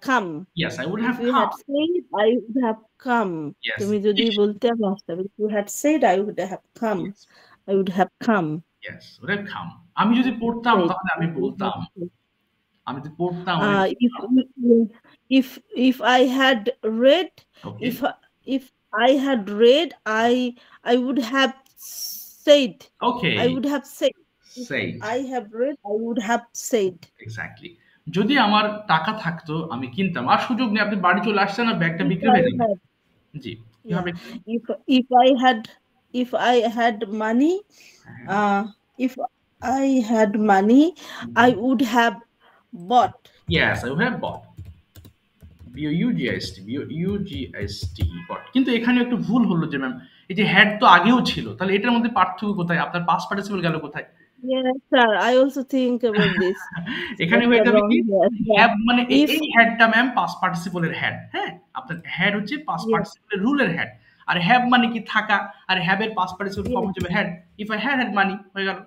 B: come.
A: Yes, I would have
B: come. If you had said I would have come.
A: Yes.
B: তুমি যদি বলতে আমি আসতাম, if you had said I would have come. Yes. I would have come.
A: Yes, would have come. আমি যদি পড়তাম তাহলে আমি বলতাম, আমি যদি পড়তাম।
B: If I had read,
A: okay.
B: If I had read, I would have said.
A: Okay.
B: I would have said.
A: Said.
B: I have read, I would have said.
A: Exactly. যদি আমার টাকা থাকতো আমি কিনতাম, আর সুযোগ নেই, আপনি বাড়ি চলে আসছেন আর ব্যাগটা বিক্রি হয়ে যাবে। জি, কি হবে?
B: If I had money, if I had money, I would have bought.
A: Yes, I would have bought. B-O-U-G-I-S-T, bought। কিন্তু এখানে একটু ভুল হলো যে ম্যাম, এই যে হ্যাড তো আগেও ছিল, তাহলে এটার মধ্যে পার্থক্য কোথায়? আপনার পাস্ট পার্টিসিপল গেল কোথায়?
B: Yes, sir. I also think about this.
A: এখানে হয়ে যাবে কি, হ্যাভ মানে এই হ্যাডটা ম্যাম পাস্ট পার্টিসিপলের হ্যাড, হ্যাঁ, আপনার হ্যাড হচ্ছে পাস্ট পার্টিসিপলের রুলের হ্যাড, আর হ্যাভ মানে কি থাকা, আর হ্যাভের পাস্ট পার্টিসিপল ফর্ম হচ্ছে had. If I had money হয়ে গেল।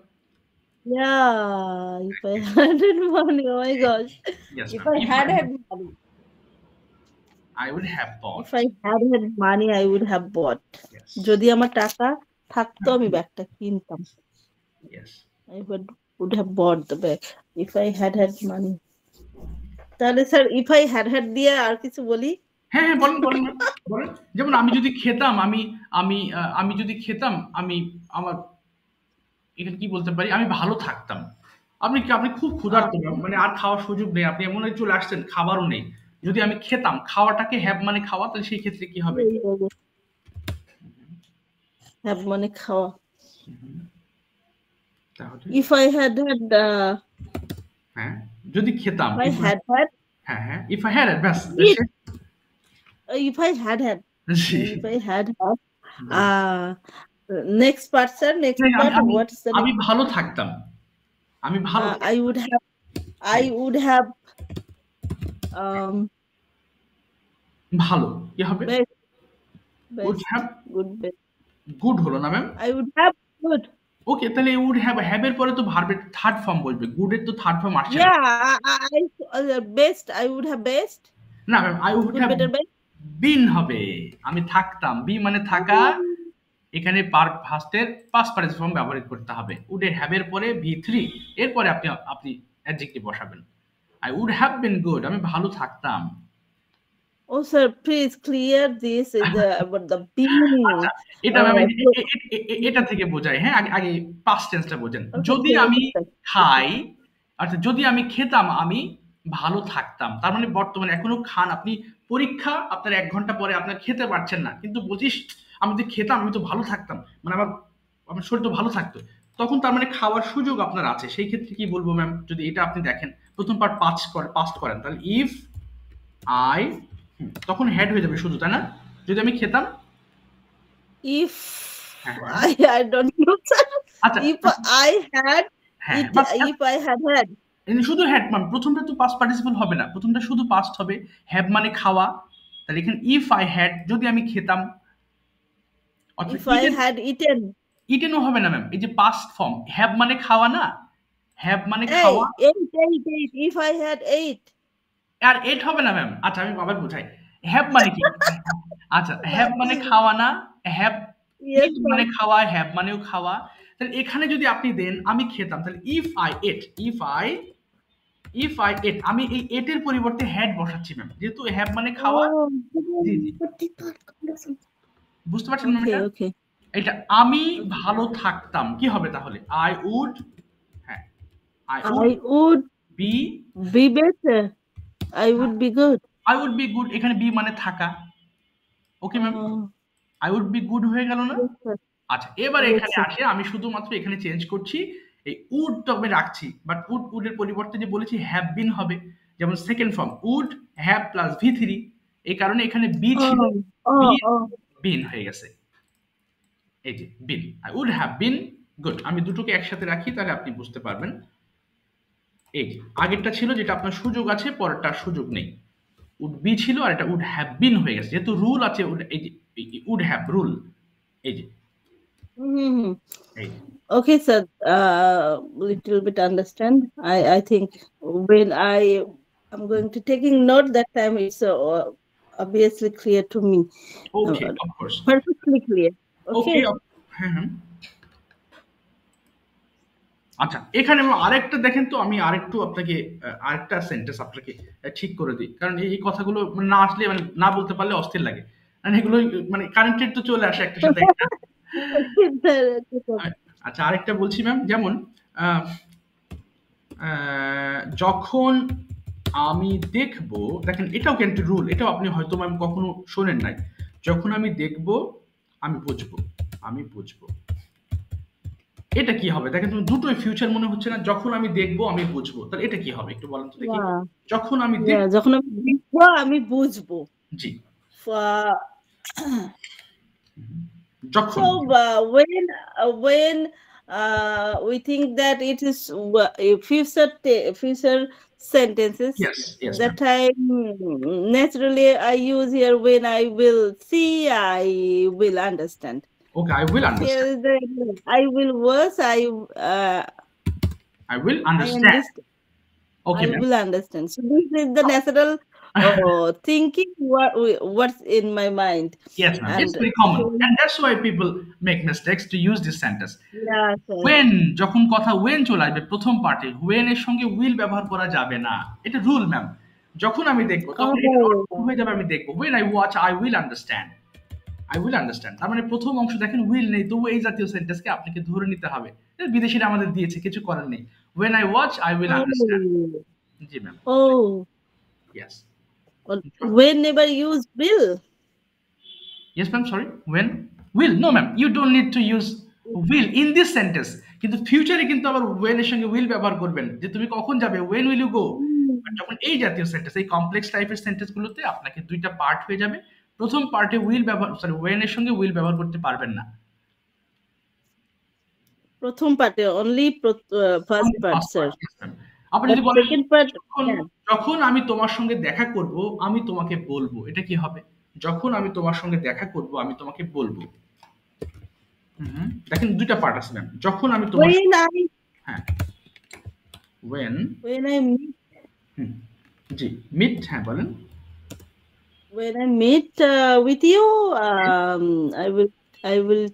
B: Yeah, if I had money, oh my gosh.
A: Yes,
B: if I had money,
A: I would have bought.
B: If I had money, I would have bought. Yes. যদি আমার টাকা থাকতো আমি ব্যাগটা কিনতাম।
A: Yes.
B: I would have bought the bag if I had money. তাহলে sir if I had দিয়ে আর কিছু বলি?
A: হ্যাঁ বলেন। যেমন আমি যদি খেতাম, আমি যদি খেতাম, আমি আমার এখানে কি বলতে পারি, আমি ভালো থাকতাম। আপনি খুব ক্ষুধার্ত, মানে আর খাওয়ার সুযোগ নেই, আপনি এমন চলে আসছেন, খাবারও নেই। যদি আমি খেতাম, খাওয়াটাকে হ্যাভ মানে খাওয়া, তাহলে সেই ক্ষেত্রে কি হবে?
B: হ্যাভ মানে খাওয়া। If I had
A: হ্যাঁ, যদি খেতাম,
B: if I had
A: হ্যাঁ, if I had ব্যাস,
B: if I had if I had next part, sir, next part, what's the
A: আমি ভালো থাকতাম, আমি ভালো
B: I would have
A: ভালো কি হবে?
B: would have
A: গুড হলো না ma'am?
B: I would have good.
A: ওকে, তাহলে উড হ্যাভ এর পরে তো ভার্বের থার্ড ফর্ম বসবে, গুড এর তো থার্ড ফর্ম আসছে না।
B: Best, I would have best।
A: না ma'am, I would have been হবে, আমি থাকতাম, বি মানে থাকা, এখানে ফার্স্টের পাস্ট পার্টিসিপল ফর্ম ব্যবহার করতে হবে। উড এর হ্যাভ এর পরে V3, এরপরে আপনি অ্যাডজেক্টিভ বসাবেন। I would have been good, আমি ভালো থাকতাম।
B: Oh sir, please clear this about the being.
A: এটা ম্যাম এটা থেকে বোঝায়, হ্যাঁ, আগে পাস্ট টেন্সটা বোঝেন। যদি আমি খাই, অর্থাৎ যদি আমি খেতাম আমি ভালো থাকতাম, তার মানে বর্তমানে এখনো খান, আপনি পরীক্ষা, আপনার 1 ঘন্টা পরে আপনার খেতে পারছেন না, কিন্তু বলছিস আমি যদি খেতাম আমি তো ভালো থাকতাম, মানে আমার শরীর তো ভালো থাকতো, তখন তার মানে খাওয়ার সুযোগ আপনার আছে। সেই ক্ষেত্রে কি বলবো ম্যাম? যদি এটা আপনি দেখেন, প্রথম পার্ট পাস্ট করেন, তাহলে ইফ আই, তখন হ্যাড হয়ে যাবে শুধু, তাই না? যদি আমি খেতাম,
B: if
A: হ্যাঁ হ্যাঁ
B: I don't know, sir.
A: আচ্ছা
B: If I had
A: হ্যাঁ
B: it,
A: bus
B: if I had had.
A: শুধু হ্যাড মান প্রথমটা তো পাস্ট পার্টিসিপল হবে না, প্রথমটা শুধু পাস্ট হবে। হ্যাভ মানে খাওয়া, তাহলে এখানে ইফ আই হ্যাড যদি আমি খেতাম, অথবা
B: If I
A: eaten,
B: had eaten.
A: ইটেনও হবে না ম্যাম, এই যে পাস্ট ফর্ম, হ্যাভ মানে খাওয়া না, হ্যাভ মানে খাওয়া,
B: Ate. If I had ate.
A: আর এট হবে না ম্যাম। আচ্ছা আমি আবার বুঝাই, হ্যাভ মানে কি, আচ্ছা হ্যাভ মানে খাওয়া না, হ্যাভ
B: Yes,
A: ইট
B: sir.
A: মানে খাওয়া, হ্যাভ মানেও খাওয়া। তাহলে এখানে যদি আপনি দেন আমি খেতাম, তাহলে if I ate, if I ate, আমি এই এটের পরিবর্তে হ্যাড বসাচ্ছি ম্যাম, যেহেতু হ্যাভ মানে খাওয়া।
B: Oh,
A: জি জি বুঝতে পারছেন ম্যাম? এটা
B: okay.
A: এটা আমি ভালো থাকতাম কি হবে তাহলে, আই উড, হ্যাঁ আই উড
B: I would
A: বি,
B: be better. I would be good.
A: I would be good, এখানে বি মানে থাকা। Okay ma'am,
B: Oh,
A: I would be good হয়ে গেল না?
B: yes, sir.
A: আচ্ছা এবার
B: Yes,
A: এখানে
B: sir.
A: আসে, আমি শুধুমাত্র এখানে চেঞ্জ করছি, এই উড তবে রাখছি, বাট উডের পরিবর্তে যে বলেছি হ্যাভ বিন হবে, যেমন second form would have plus V3, এই কারণে এখানে বি ছিল, বি
B: Oh.
A: বিন হয়ে গেছে, এই যে been, I would have been good. আমি দুটোকে একসাথে রাখি তাহলে আপনি বুঝতে পারবেন। এই যে আগেরটা ছিল যেটা আপনার সুযোগ আছে, পরেরটার সুযোগ নেই, উড বি ছিল আর এটা উড হ্যাভ বিন হয়ে গেছে, যেহেতু রুল আছে, এই যে উড হ্যাভ রুল, এই যে
B: Mhm.
A: এই যে
B: Okay, sir. Little bit understand. I think when I'm going to taking note that time, it's obviously clear to me.
A: Okay of course,
B: Perfectly clear.
A: Okay
B: Okay.
A: হ্যাঁ হ্যাঁ। আচ্ছা এখানে আরেকটা দেখেন তো, আমি আরেকটু আপনাকে আরেকটা সেন্টেন্স আপনাকে ঠিক করে দিই, কারণ এই কথাগুলো না আসলে মানে না বলতে পারলে অস্থির লাগে, কারণ এগুলো মানে কানেক্টেড তো চলে আসে একটার সাথে একটা। আচ্ছা আরেকটা বলছি ম্যাম, যেমন আহ, যখন আমি দেখবো, দেখেন এটাও কিন্তু রুল, এটাও আপনি হয়তো ম্যাম কখনো শোনেন নাই, যখন আমি দেখবো আমি বুঝবো, আমি বুঝবো, এটা কি হবে? দেখেন তুমি দুটোই ফিউচার মনে হচ্ছে না, যখন আমি দেখবো আমি বুঝবো, তাহলে এটা কি হবে একটু বলেন তো দেখি।
B: Yeah.
A: যখন আমি
B: Yeah, যখন আমি দেখবো আমি বুঝবো।
A: জি যখন,
B: So when we think that it is future sentences,
A: yes
B: that time naturally I use here when I will see, I will understand.
A: okay I will understand,
B: Here is the I will was
A: I will
B: I
A: understand,
B: understand.
A: okay
B: I
A: ma'am,
B: will understand. So this is the natural thinking what's in my mind.
A: yes ma'am, it's very common and that's why people make mistakes to use this sentence.
B: Yeah, sir.
A: when, যখন কথা when চলে আসবে প্রথম পার্টে, when এর সঙ্গে will ব্যবহার করা যাবে না, এটা রুল ম্যাম। যখন আমি দেখবো তখন এটা হয়ে যাবে আমি দেখবো, when I watch I will understand, I will understand, তার মানে প্রথম অংশ দেখেন will নেই, তবু এই জাতীয় সেন্টেন্সকে আপনাকে ধরে নিতে হবে, বিদেশিরা আমাদের দিয়েছে, কিছু করার নেই, when I watch I will understand। G ma'am,
B: Oh,
A: yes
B: whenever use will.
A: yes ma'am, sorry, when will, no ma'am, you don't need to use will in this sentence, কিন্তু ফিউচারে কিন্তু আবার when এর সঙ্গে will ব্যবহার করবেন, যে তুমি কখন যাবে, when will you go। But যখন এই জাতীয় সেন্টেন্স, এই কমপ্লেক্স টাইপের সেন্টেন্স গুলোতে আপনাকে দুইটা পার্ট হয়ে যাবে, প্রথম পার্টে will ব্যবহার, সরি when এর সঙ্গে will ব্যবহার করতে পারবেন না,
B: প্রথম পার্টে only first part, sir.
A: Yes, ma'am. আপনি যদি বলেন
B: Second part,
A: যখন আমি তোমার সঙ্গে দেখা করব আমি তোমাকে বলবো, এটা কি হবে? যখন আমি তোমার সঙ্গে দেখা করব আমি তোমাকে বলবো। দেখেন দুইটা পার্ট আছে ম্যাম, যখন আমি তোমার হ্যাঁ when
B: I meet,
A: জি মিট, হ্যাঁ বলেন।
B: when I meet with you, I will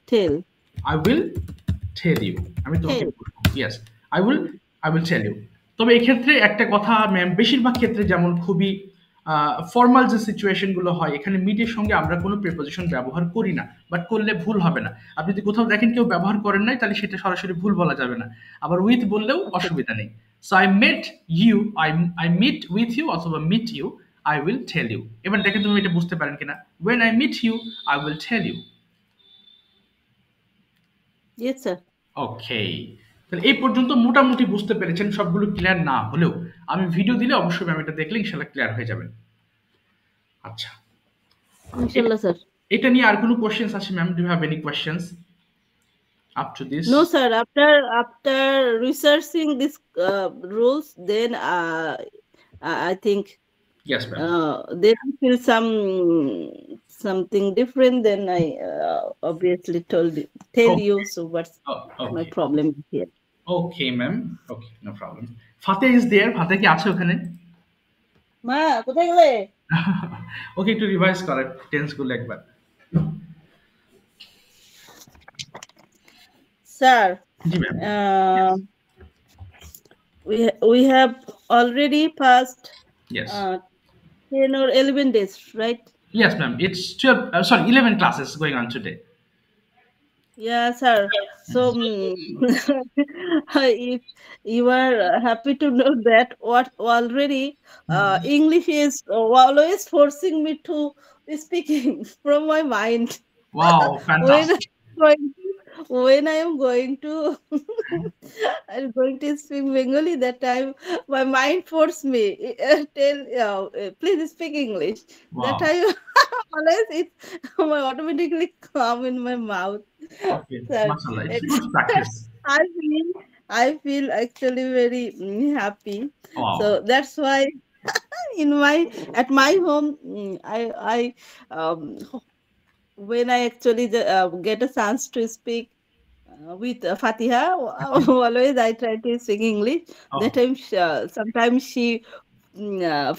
B: tell
A: you, আমি তোমাকে বলবো, yes I will tell you। তবে এক্ষেত্রে একটা কথা ম্যাম, বেশিরভাগ ক্ষেত্রে যেমন খুবই ফর্মাল যে সিচুয়েশন গুলো হয়, এখানে মিটের সঙ্গে আমরা কোনো প্রিপোজিশন ব্যবহার করি না, বাট করলে ভুল হবে না। আপনি যদি কোথাও দেখেন কেউ ব্যবহার করেন নাই, তাহলে সেটা সরাসরি ভুল বলা যাবে না, আবার উইথ বললেও অসুবিধা নেই। So I met you, I meet with you অথবা meet you, I will tell you। এবার দেখেন তুমি এটা বুঝতে পারেন কিনা, when I meet you I will tell you।
B: Yes, sir.
A: ওকে, তাহলে এই পর্যন্ত মোটামুটি বুঝতে পেরেছেন, সবগুলো ক্লিয়ার না হলেও আমি ভিডিও দিলে অবশ্যই ম্যাম এটা দেখলে ইনশাআল্লাহ ক্লিয়ার হয়ে যাবেন। আচ্ছা
B: ইনশাআল্লাহ স্যার।
A: এটা নিয়ে আর কোনো কোশ্চেনস আছে ma'am? Do you have any questions? up to this?
B: No, sir. After researching these rules, then I think
A: Yes, ma'am.
B: they feel something different. Then I obviously tell
A: Okay.
B: you. So what's
A: Oh,
B: my
A: okay.
B: problem here?
A: Okay, ma'am. Okay, no problem. Fateh is there. Fateh কি আছে ওখানে?
B: মা কোথায় গেলে?
A: ওকে একটু revise কর tense গুলো একবার।
B: Sir,
A: G ma'am.
B: we have already passed
A: Yes.
B: 10 or 11 days, right?
A: Yes, ma'am. It's 12, sorry, 11 classes going on today.
B: Yeah, sir. So if you are happy to know that what already English is always forcing me to speaking from my mind.
A: Wow,
B: when
A: fantastic.
B: when I am going to I'm going to speak Bengali, that time my mind force me tell please speak English. That
A: Wow.
B: time always it my automatically come in my mouth.
A: Okay,
B: Sir,
A: mashallah. It's good practice.
B: I feel actually very happy.
A: Wow.
B: So that's why at my home I when I actually get a chance to speak with Fatiha, always I try to speak English.
A: Oh.
B: That time sometimes she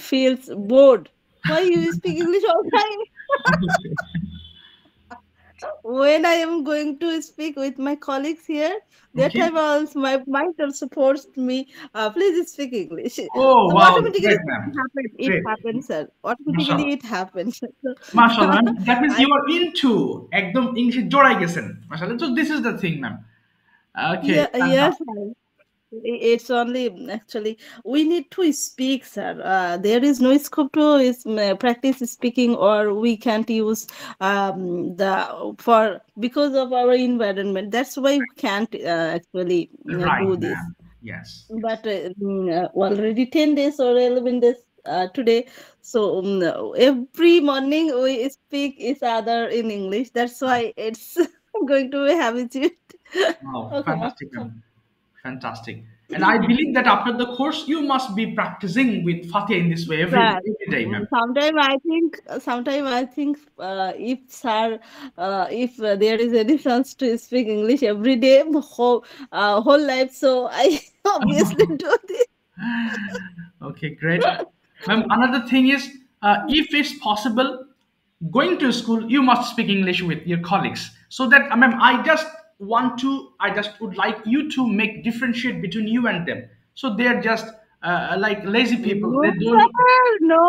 B: feels bored. Why you speak English all the time? When I am going to speak with my colleagues here, that
A: Okay.
B: time also my mind also forced me, please speak English.
A: Oh,
B: So
A: wow.
B: automatically
A: Great, ma'am.
B: it
A: Great.
B: happens, sir.
A: Mashallah.
B: Automatically it happens. So,
A: Mashallah. That means
B: I
A: you are into একদম ইংলিশে জড়াই গেছেন। Mashallah. So this is the thing, ma'am. Okay.
B: yeah, yes,
A: Fantastic.
B: sir. It's only actually we need to speak, sir. There is no scope to practice speaking, or we can't use the for because of our environment. That's why we can't actually
A: Right,
B: do this.
A: ma'am. Yes.
B: But already 10 days or 11 days today, so every morning we speak each other in English. That's why it's going to be habitude.
A: Wow.
B: Okay,
A: Fantastic, ma'am. Fantastic. And I believe that after the course, you must be practicing with Fatih in this way
B: sir.
A: every day, ma'am.
B: Sometimes I think if sir, if there is any chance to speak English every day, whole life, so I obviously do this.
A: Okay, great. Ma'am, another thing is, if it's possible, going to school, you must speak English with your colleagues. So that, ma'am, I just would like you to make differentiate between you and them. So they're just like lazy people.
B: No,
A: They don't.
B: sir, no,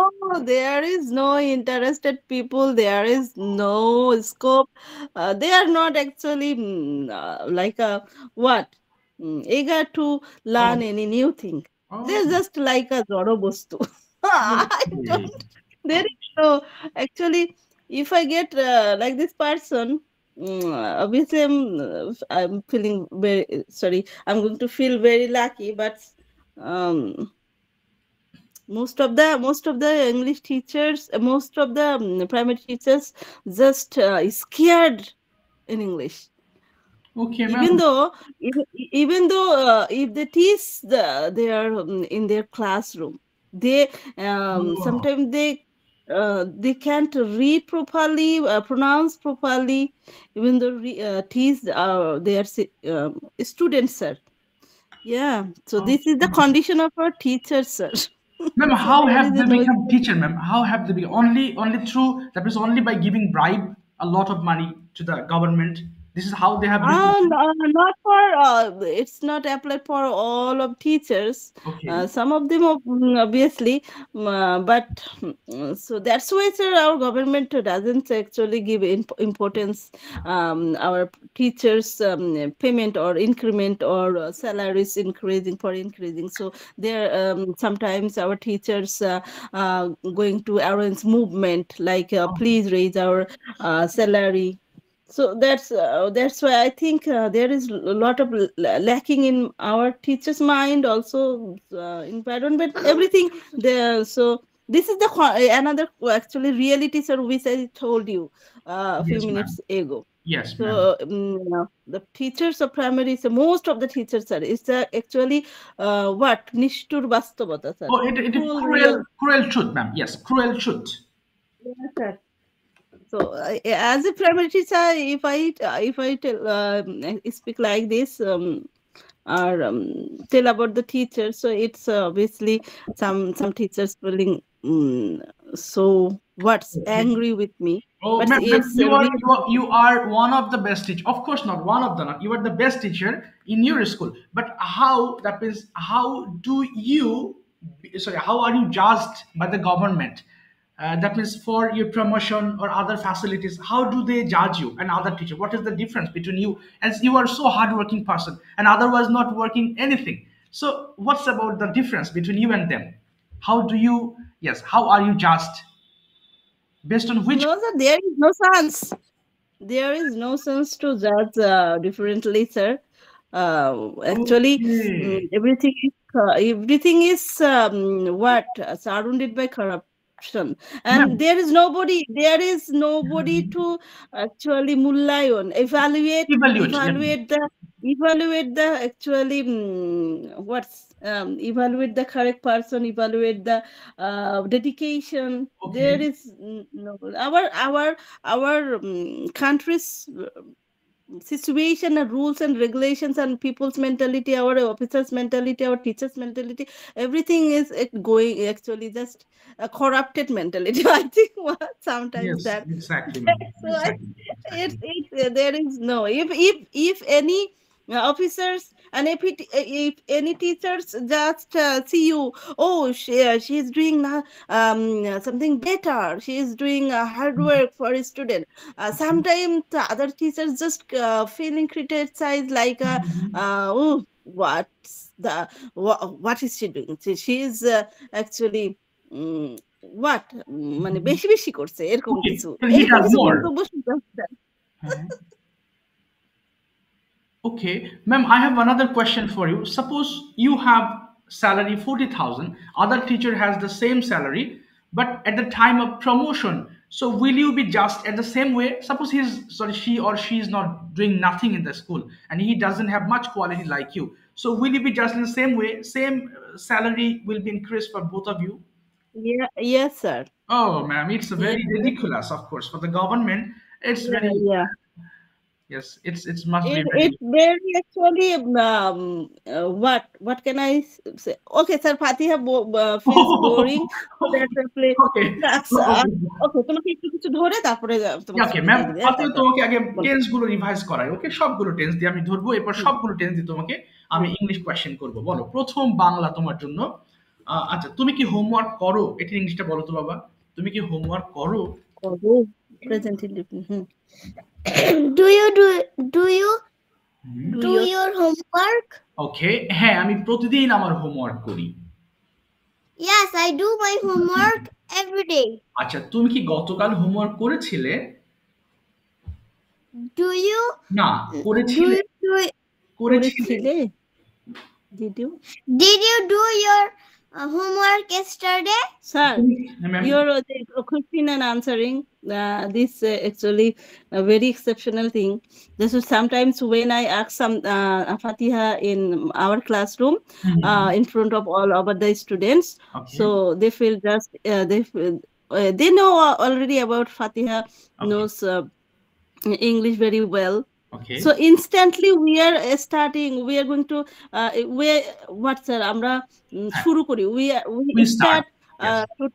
B: there is no interested people. There is no scope. They are not actually like a what eager to
A: Oh,
B: learn any new thing.
A: oh,
B: They're just like a Zorobostu. I
A: okay.
B: don't. There is no actually. If I get like this person, obviously I'm feeling very sorry. I'm going to feel very lucky, but um most of the English teachers, most of the primary teachers just scared in English.
A: Okay,
B: Even
A: ma'am.
B: though if they teach they are in their classroom, they
A: Oh,
B: sometimes they can't read properly, pronounce properly, even though teach their students, sir. Yeah, so this is the
A: okay.
B: condition of our teachers, sir.
A: Ma'am,
B: So
A: how
B: there is
A: have
B: a
A: they
B: noise.
A: become teacher, ma'am? How have they become only through that means only by giving bribe a lot of money to the government. This is how they have become.
B: Not for it's not applied for all of teachers.
A: Okay.
B: Some of them obviously, but so that's why, sir, our government doesn't actually give importance our teachers payment or increment or salaries increasing. So there sometimes our teachers going to arrange movement like please raise our salary. So that's why I think there is a lot of lacking in our teachers' mind, also environment, everything there. So this is the another actually reality, sir, which I told you a few
A: Yes, ma'am.
B: minutes ago.
A: Yes, ma'am.
B: So the teachers of primary, so most of the teachers are is actually what nishtur bastobata, sir.
A: Oh, it is
B: Cruel,
A: cruel,
B: real.
A: cruel truth, ma'am. Yes, cruel truth.
B: Yes, sir. So as a primary teacher, if I tell speak like this or tell about the teachers, so it's obviously some teachers feeling so what's
A: Okay.
B: angry with me,
A: Oh,
B: but
A: ma'am,
B: it's
A: you are one of the best teacher. Of course, not one of the not. You are the best teacher in your school. But how that means how do you? Sorry, how are you judged by the government? That means for your promotion or other facilities, how do they judge you and other teacher? What is the difference between you as you are so hardworking person and otherwise not working anything? So what's about the difference between you and them? How do you? Yes, how are you judged? Based on which?
B: no, sir, there is no sense. There is no sense to judge differently, sir. Actually,
A: Okay.
B: everything is what surrounded by corruption, and
A: Ma'am.
B: there is nobody. There is nobody to actually mullayon
A: Evaluate. Yeah.
B: evaluate the actually evaluate the correct person, evaluate the dedication. There
A: Okay.
B: is no our country's situation and rules and regulations and people's mentality, our officers mentality, our teachers mentality, everything is going actually just a corrupted mentality. I think sometimes
A: Yes,
B: that
A: exactly, ma'am.
B: so
A: Exactly.
B: there is no if any officers and if any teachers just see you, oh she's doing something better, she is doing hard work for a student. Sometimes the other teachers just feeling criticized like oh what is she doing, she is actually what মানে বেশি বেশি করছে এরকম
A: Okay,
B: কিছু
A: then he
B: এরকম
A: does
B: কিছু
A: more.
B: মন্তব্য শুনতে হচ্ছে।
A: Okay, ma'am, I have another question for you. Suppose you have salary 40,000, other teacher has the same salary, but at the time of promotion, so will you be just at the same way? Suppose she or she is not doing nothing in the school and he doesn't have much quality like you. So will you be just in the same way? Same salary will be increased for both of you?
B: Yeah, yes, sir.
A: Oh, ma'am, it's
B: Yes,
A: very ridiculous, of course. For the government, it's
B: yeah,
A: very,
B: yeah.
A: yes, it must be
B: It's
A: very.
B: very actually what can I say? Okay, sir, Fatiha feels boring. So that's a play.
A: Okay.
B: That's
A: Okay.
B: okay. তোমাকে একটু কিছু ধরে তারপরে তোমাকে
A: ওকে
B: ছুটি
A: ma'am,
B: দিয়ে দিবে
A: ফাতিমা
B: তারপর
A: তোমাকে আগে
B: বলো।
A: টেন্স গুলো রিভাইজ করাই। ওকে, সবগুলো টেন্স দিয়ে আমি ধরবো, এরপর
B: হুম,
A: সবগুলো টেন্স দিয়ে তোমাকে আমি
B: হুম।
A: ইংলিশ কোয়েশ্চেন করব। বলো, প্রথম বাংলা তোমার জন্য। আচ্ছা, তুমি কি হোমওয়ার্ক করো? এটার ইংলিশটা বলো তো বাবা। তুমি কি হোমওয়ার্ক করো?
B: করবো present hmm
C: Do you do you
B: do
C: do
B: your
C: your homework?
A: ওকে, হ্যাঁ, আমি প্রতিদিন আমার হোমওয়ার্ক করি।
C: Yes, I do my homework every day.
A: আচ্ছা, তুমি কি গতকাল হোমওয়ার্ক করেছিলে?
C: Do you
A: না,
C: do
A: করেছিলে।
C: you
B: করেছিলে
C: did you do your homework yesterday?
B: Sir,
A: হ্যাঁ ma'am.
B: your question and answering this actually a very exceptional thing. This is sometimes when I ask some Fatiha in our classroom in front of all of the students,
A: Okay.
B: so they feel just they know already about Fatiha,
A: Okay.
B: knows English very well.
A: Okay.
B: So instantly we are starting, we are going to what sir আমরা শুরু করি, we start
A: Yes.
B: to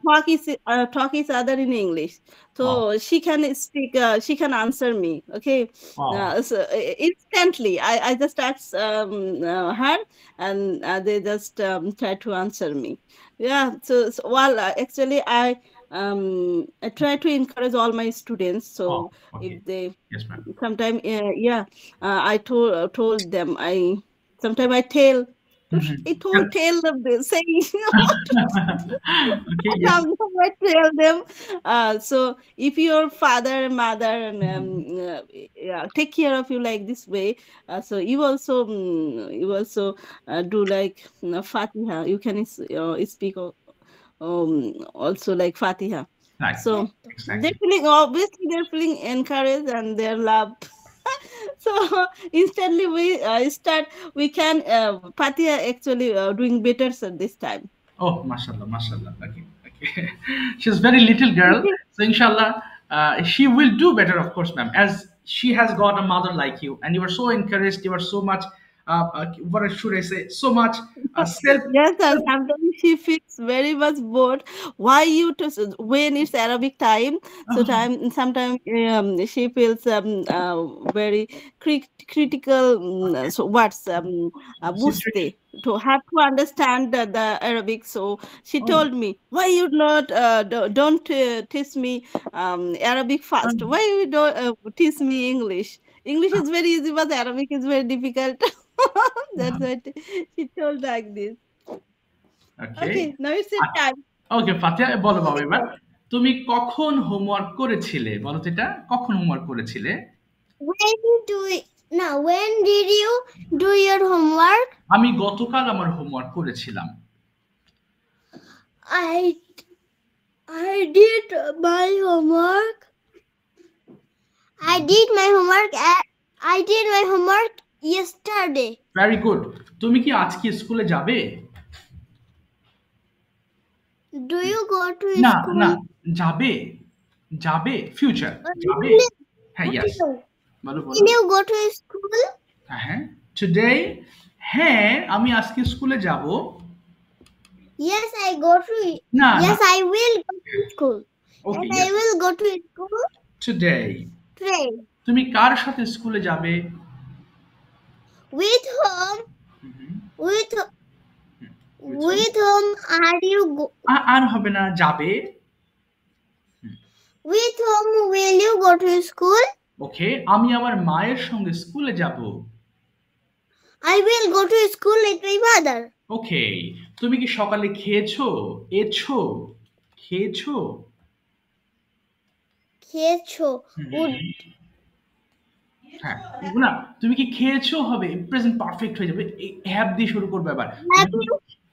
B: talk each other in English. So
A: Wow.
B: she can speak, she can answer me. Okay.
A: Wow.
B: So instantly I just ask her and they just try to answer me. Yeah. So well actually I try to encourage all my students. So
A: Oh, okay.
B: if they
A: Yes, ma'am.
B: sometime I told them, sometimes I tell tell them this saying
A: Okay, yes.
B: I tell them so if your father and mother and take care of you like this way, so you also do like Fatiha, you can speak also like Fatiha.
A: Right.
B: So
A: Exactly.
B: they're feeling, obviously they're feeling encouraged and they're loved. instantly we start. We can Fatia actually doing better sir this time.
A: Oh, mashallah, mashallah. Okay, okay. She's very little girl, so inshallah, she will do better, of course, ma'am. As she has got a mother like you, and you are so encouraged. You are so much. What should I say? So much self.
B: Yes, sir. Sometimes she feels very much bored. Why you to when it's Arabic time? So sometimes she feels very critical. So what's
A: Situation.
B: buste to have to understand the Arabic. So she
A: Oh.
B: told me, why you not don't teach me Arabic fast? Why you don't teach me English? English is very easy, but Arabic is very difficult. That's what she told like this.
A: Okay.
B: Okay, now it's your time.
A: ওকে ফাতিহা বলো বাবা এবার তুমি কখন homework করেছিলে বলো তো এটা কখন হোমওয়ার্ক করেছিলে
C: When did you do your homework?
A: আমি গতকাল আমার হোমওয়ার্ক করেছিলাম
C: I did my homework. I did my homework yesterday.
A: Very good তুমি কি আজকে স্কুলে যাবে
C: Do you go to
A: না
C: school?
A: না যাবে যাবে ফিউচার যাবে হ্যাঁ ইয়েস বলো বলো
C: Will you go to school?
A: হ্যাঁ টুডে হ্যাঁ আমি আজকে স্কুলে যাব
C: Yes, I go to.
A: না
C: Yes, I will go to school.
A: Okay
C: Yes, I will go to school
A: today
C: today.
A: তুমি কার সাথে স্কুলে যাবে
C: With whom?
A: Hmm,
C: With whom are you go?
A: আর হবে না যাবে
C: With whom will you go to school?
A: ওকে আমি আমার মায়ের সঙ্গে স্কুলে যাব
C: I will go to school with my mother.
A: ওকে তুমি কি সকালে খেয়েছো এছো খেয়েছো
C: Kecho.
A: হ্যাঁ না তুমি কি খেয়েছো হবে প্রেজেন্ট পারফেক্ট হয়ে যাবে হ্যাভ দিয়ে শুরু করবে আবার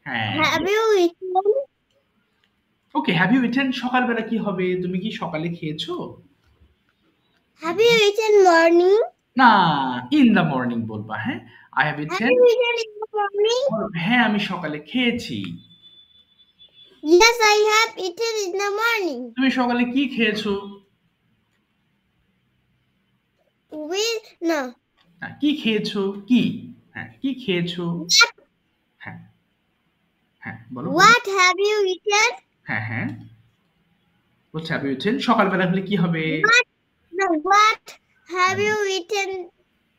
A: হ্যাঁ
C: Have you eaten?
A: Okay have you eaten সকালবেলা কি হবে তুমি কি সকালে খেয়েছো
C: Have you eaten morning?
A: না ইন দ্য মর্নিং বলবা হ্যাঁ I have
C: Have
A: eaten
C: you eaten in the morning?
A: হ্যাঁ আমি সকালে খেয়েছি
C: Yes, I have eaten in the morning.
A: তুমি সকালে কি খেয়েছো
C: No.
A: হ্যাঁ, কি খেয়েছো কি হ্যাঁ কি খেয়েছো হ্যাঁ হ্যাঁ বলো বলো।
C: What have you eaten?
A: হ্যাঁ হ্যাঁ বলছে হ্যাভ ইউ ইটেন সকালবেলা হলে কি হবে
C: No. What have you eaten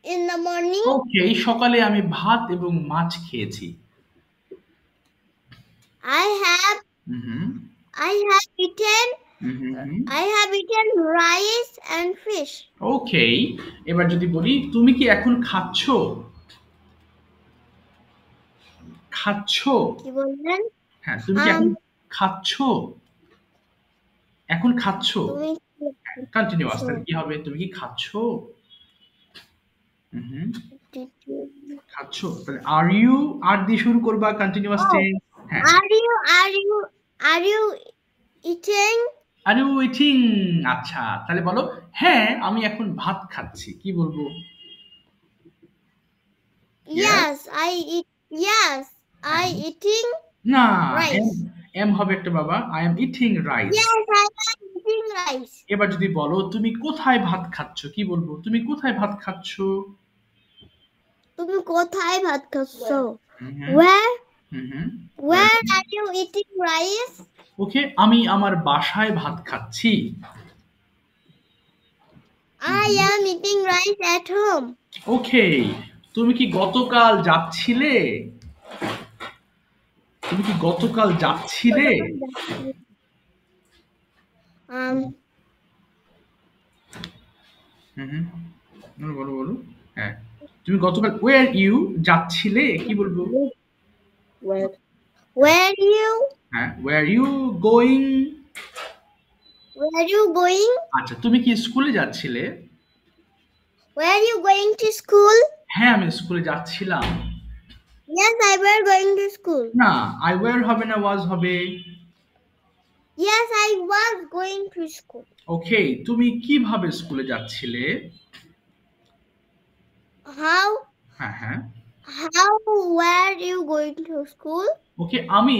C: in the morning?
A: ওকে সকালে আমি ভাত এবং মাছ খেয়েছি
C: I have
A: hmm
C: eaten.
A: Hmm
C: I have eaten rice and fish.
A: ওকে এবার যদি বলি তুমি কি এখন খাচ্ছো খাচ্ছো
C: কি বললেন?
A: হ্যাঁ তুমি কি এখন খাচ্ছো এখন খাচ্ছো
C: তুমি
A: কন্টিনিউয়াস তাহলে কি হবে তুমি কি খাচ্ছো হুম খাচ্ছো তাহলে আর ইউ আর দিয়ে শুরু করবা কন্টিনিউয়াস টেন্স হ্যাঁ
C: Are you eating?
A: Are you eating আচ্ছা তাহলে বলো হ্যাঁ আমি এখন ভাত খাচ্ছি কি বলবো
C: Yes, I eating.
A: না
C: Rice.
A: এম হবে একটা বাবা I am eating rice
C: Yes, I am eating rice.
A: এবার যদি বলো তুমি কোথায় ভাত খাচ্ছো কি বলবো তুমি কোথায় ভাত খাচ্ছো
C: তুমি কোথায় ভাত খাচ্ছো?
A: হুম
C: Where are you eating rice?
A: ওকে আমি আমার বাসায় ভাত খাচ্ছি
C: I am eating rice at home.
A: ওকে তুমি কি গতকাল যাচ্ছিলে তুমি কি গতকাল যাচ্ছিলে বলো বলো হ্যাঁ তুমি গতকাল ওয়্যার ইউ যাচ্ছিলে কি বলবো
C: Where you?
A: হ্যাঁ where you going
C: Where are you going?
A: আচ্ছা তুমি কি স্কুলে যাচ্ছিলে
C: Where are you going to school?
A: হ্যাঁ আমি স্কুলে যাচ্ছিলাম
C: Yes, I were going to school.
A: না আই ওয়্যার হবে না ওয়াজ হবে
C: Yes, I was going to school.
A: ওকে তুমি কিভাবে স্কুলে যাচ্ছিলে হ্যাঁ হ্যাঁ
C: where you going to school?
A: ওকে আমি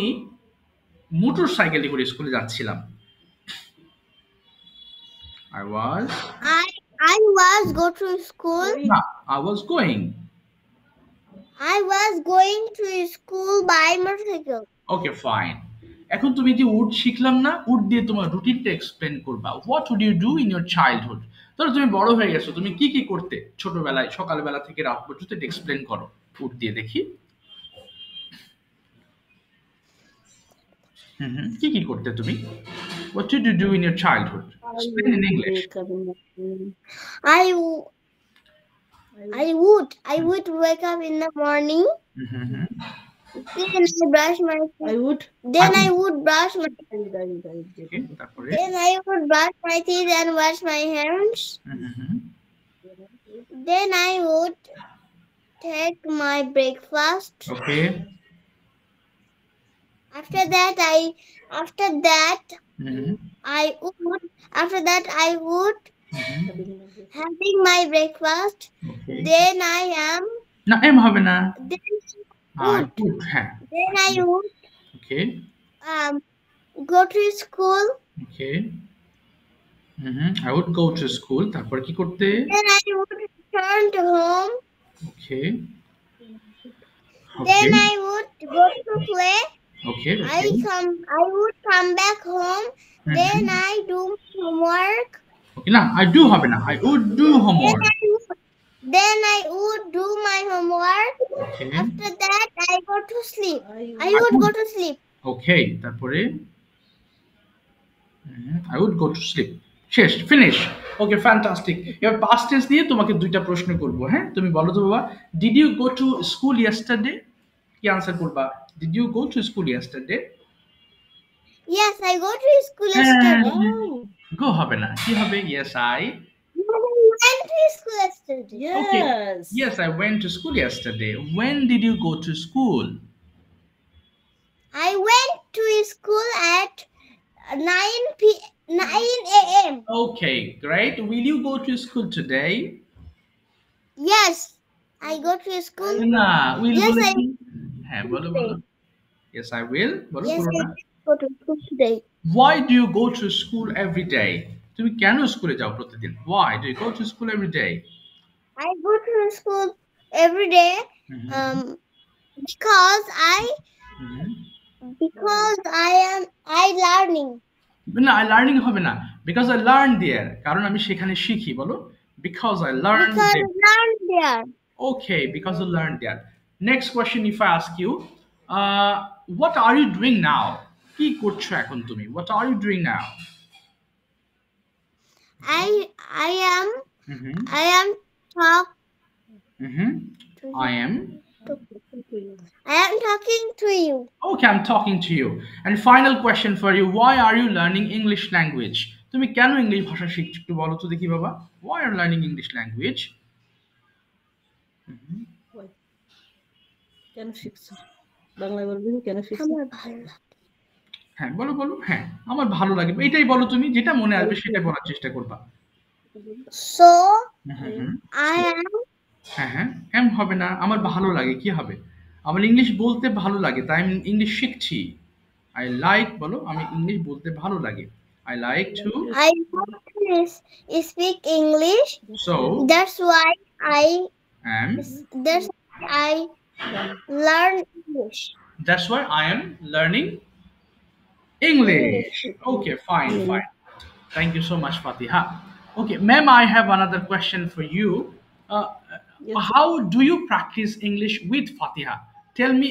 A: মোটর সাইকেলে করে স্কুলে যাচ্ছিলাম I was
C: I was go to school.
A: না I was going
C: I was going to school by motorcycle.
A: Okay fine এখন তুমি যে উড শিখলাম না উড দিয়ে তোমার রুটিনটা এক্সপ্লেন করবা what would you do in your childhood ধরো তুমি বড় হয়ে গেছো তুমি কি কি করতে ছোটবেলায় সকালবেলা থেকে রাত পর্যন্ত এটা এক্সপ্লেন করো উড দিয়ে দেখি কি কি করতে তুমি what did you do in your childhood explain in English
B: wake up in the morning.
C: I would wake up in the morning. Then I brush my teeth.
B: I would.
C: Then I would brush my
A: তারপরে
C: Then I would brush my teeth and wash my hands. Then I would take my breakfast.
A: Okay
C: After that I would having my breakfast. Then I am
A: না M হবে না
C: then
A: good হ্যাঁ
C: then I would
A: okay
C: go to school.
A: Okay I would go to school তারপর কি করতে
C: Then I would return to home.
A: Okay
C: Then I would go to play.
A: Okay
C: I would come back home. Then I do homework.
A: ওকে না I do হবে না I would do homework
C: Then I would do my homework.
A: Okay
C: After that I go to sleep. I would go to sleep.
A: ওকে তারপরে I would go to sleep শেষ finish ওকে fantastic এবার past tense দিয়ে তোমাকে দুইটা প্রশ্ন করব হ্যাঁ তুমি বলো তো বাবা did you go to school yesterday কি আনসার করবা did you go to school yesterday
C: Yes, I go to school yesterday.
A: Go হবে না কি হবে yes I
C: went to school yesterday.
B: Yes.
A: Yes, I went to school yesterday. When did you go to school?
C: I went to school at 9 a.m.
A: Okay, great. Will you go to school today?
C: Yes, I go to school.
A: Nah, will
C: Yes,
A: বলে
C: I
A: কি? হ্যাঁ বলো বলো Yes, I will. বলো
C: Yes,
A: পুরো
C: I
A: না।
C: go to school today.
A: Why do you go to school every day? তুমি কেন স্কুলে যাও প্রতিদিন? Why do you go to school every day?
C: I go to school every day because I learning.
A: না learning হবে না because I learn there কারণ আমি সেখানে শিখি বলো because I learn
C: Because I learn there.
A: Okay, because you learned that. Next question, if I ask you, what are you doing now? কি করছো এখন তুমি? What are you doing now?
C: I am
A: Mm-hmm.
C: I am talk
A: Mm-hmm. I am.
C: I am talking to you.
A: Okay, I'm talking to you. And final question for you: why are you learning English language? তুমি কেন English ভাষা শিখছো একটু বলো তো দেখি বাবা. Why are you learning English language?
B: কেন শিখছো বাংলা বলবি কেন শিখছো
C: আমার ভালো লাগে।
A: হ্যাঁ বলো বলো হ্যাঁ আমার ভালো লাগে এটাই বলো তুমি যেটা মনে আসবে সেটাই বলার চেষ্টা করবা
C: So
A: হুম
C: I am
A: হ্যাঁ হ্যাঁ এম হবে না আমার ভালো লাগে কি হবে আমার ইংলিশ বলতে ভালো লাগে তাই আমি ইংলিশ শিখছি আই লাইক বলো আমি ইংলিশ বলতে ভালো লাগে I like to
C: I want to speak English.
A: So
C: That's why I
A: am
C: learn English.
A: that's why I am learning English. Okay, fine. Thank you so much, Fatiha. Okay, ma'am, I have another question for you.
B: Yes.
A: How do you practice English with Fatiha? Tell me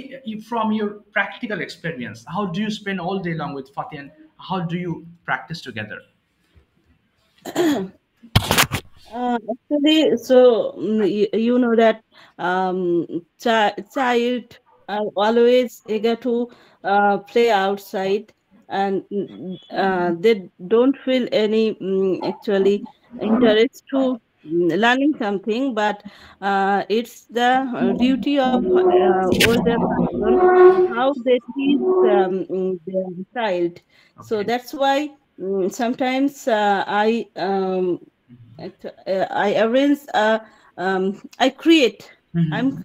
A: from your practical experience. How do you spend all day long with Fatiha? And how do you practice together?
B: Actually, so you know that child are always eager to play outside, and they don't feel any actually interest to learning something, but it's the duty of older person how they teach their child. So
A: Okay.
B: that's why sometimes I arrange I create.
A: Mhm.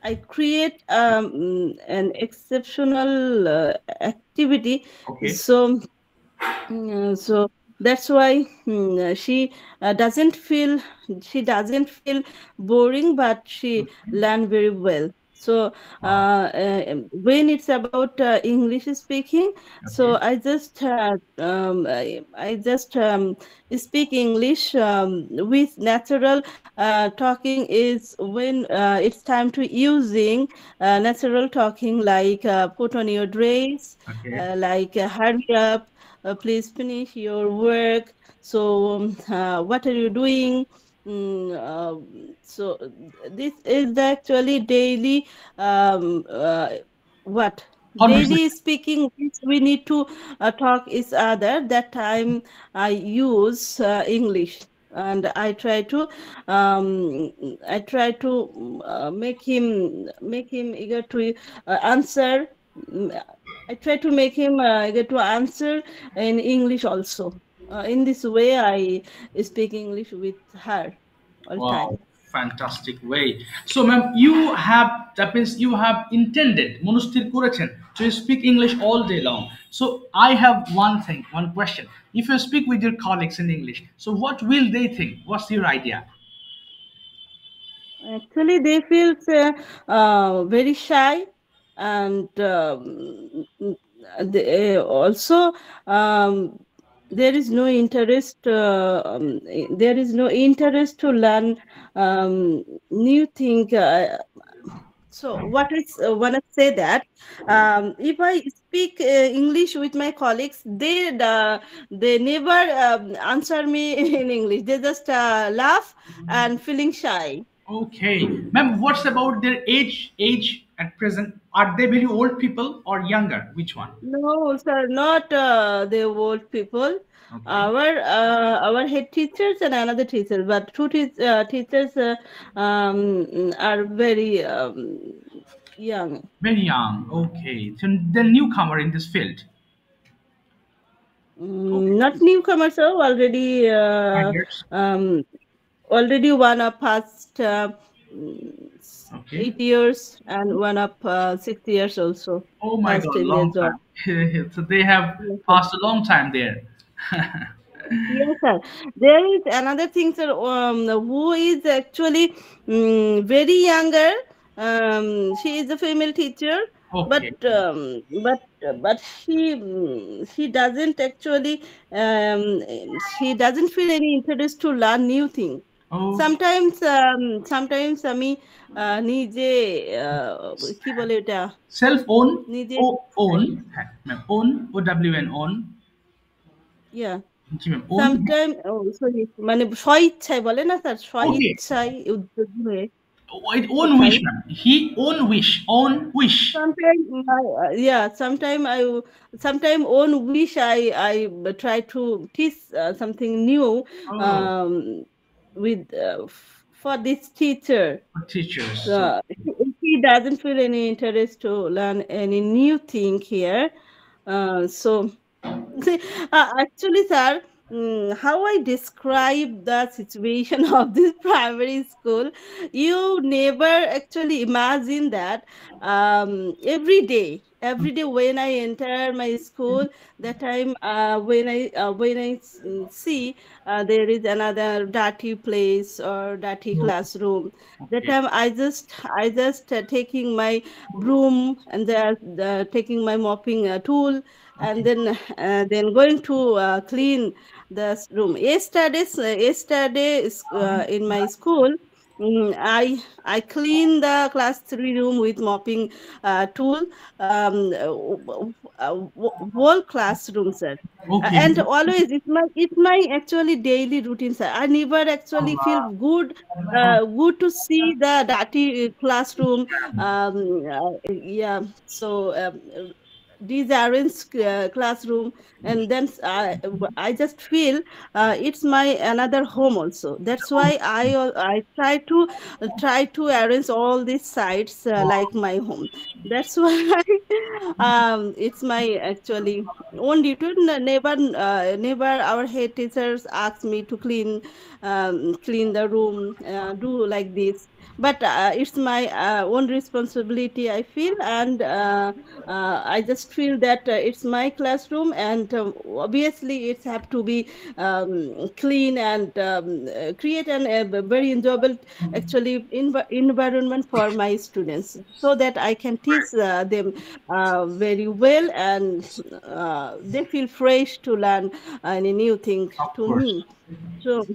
B: I create an exceptional activity.
A: Okay.
B: So that's why she doesn't feel boring, but she learn very well. So
A: Wow.
B: when it's about English speaking, so
A: Okay.
B: I just speak English with natural talking is when it's time to using natural talking, like put on your dress,
A: Okay.
B: like hurry up, please finish your work. So what are you doing? So this is the actually daily what daily
A: Conversation.
B: speaking, which we need to talk each other. That time I use English, and um, I try to make him eager to answer. Mm, I try to make him get to answer in English also. In this way, I speak English with her all time.
A: Wow, fantastic way. So, ma'am, you have that means you have intended মনস্থির করেছেন to speak English all day long. So, I have one thing, one question. If you speak with your colleagues in English, so what will they think? What's your idea?
B: Actually, they feel very shy, and they also there is no interest. There is no interest to learn new thing. So what is want to say that if I speak English with my colleagues, they never answer me in English. They just laugh and feeling shy.
A: Okay, ma'am, what's about their age? Age at present, are they very old people or younger? Which one?
B: No, sir, not the old people.
A: Okay,
B: Our head teachers and another teacher, but teachers are very young.
A: very young. Okay, so the newcomer in this field. Okay,
B: Not newcomer, sir.
A: five years.
B: Um, already one of past
A: Okay.
B: 8 years, and one of 6 years also
A: Oh my
B: past
A: God,
B: in their
A: long
B: job.
A: time. So they have
B: Yes, sir.
A: passed a long time there.
B: Yes, sir. There is another thing, sir, who is actually very younger. She is a female teacher, but
A: Okay.
B: she doesn't actually she doesn't feel any interest to learn new thing.
A: Okay.
B: Sometimes আমি নিজে কি বলে এটা
A: Self own.
B: নিজে
A: O own. হ্যাঁ, ma'am, own. O-W-N own.
B: ইয়া
A: জি ma'am own.
B: Sometime sorry মানে স্বইচ্ছায় বলে না স্যার,
A: Okay.
B: স্বইচ্ছায় উদ্যোগী হয়ে
A: Own
B: শেখাই।
A: wish, ma'am. He own wish. Own wish.
B: Sometime sometime own wish I try to teach something new
A: Oh,
B: um, with for this teacher.
A: teachers. So,
B: He doesn't feel any interest to learn any new thing here. So see, actually, sir, how I describe the situation of this primary school, you never actually imagine that every day when I enter my school, that time when I see there is another dirty place or dirty classroom, that
A: okay.
B: time I just taking my broom, and taking my mopping tool, and
A: Okay.
B: then going to clean the room. In my school, I clean the class 3 room with mopping tool, whole classroom, sir.
A: Okay.
B: And always it's my actually daily routine, sir. I never
A: Oh,
B: actually feel
A: wow.
B: good to see the dirty classroom. Yeah, so disarranged classroom, and then I just feel it's my another home also. That's why I try to arrange all these sites
A: Wow.
B: like my home. That's why it's my actually own duty. Never our head teachers ask me to clean the room, do like this. But it's my own responsibility, I feel, and I just feel that it's my classroom, and obviously it's have to be clean and create a very enjoyable actually environment for my students, so that I can teach them very well, and they feel fresh to learn any new thing
A: Of
B: to
A: course.
B: me. So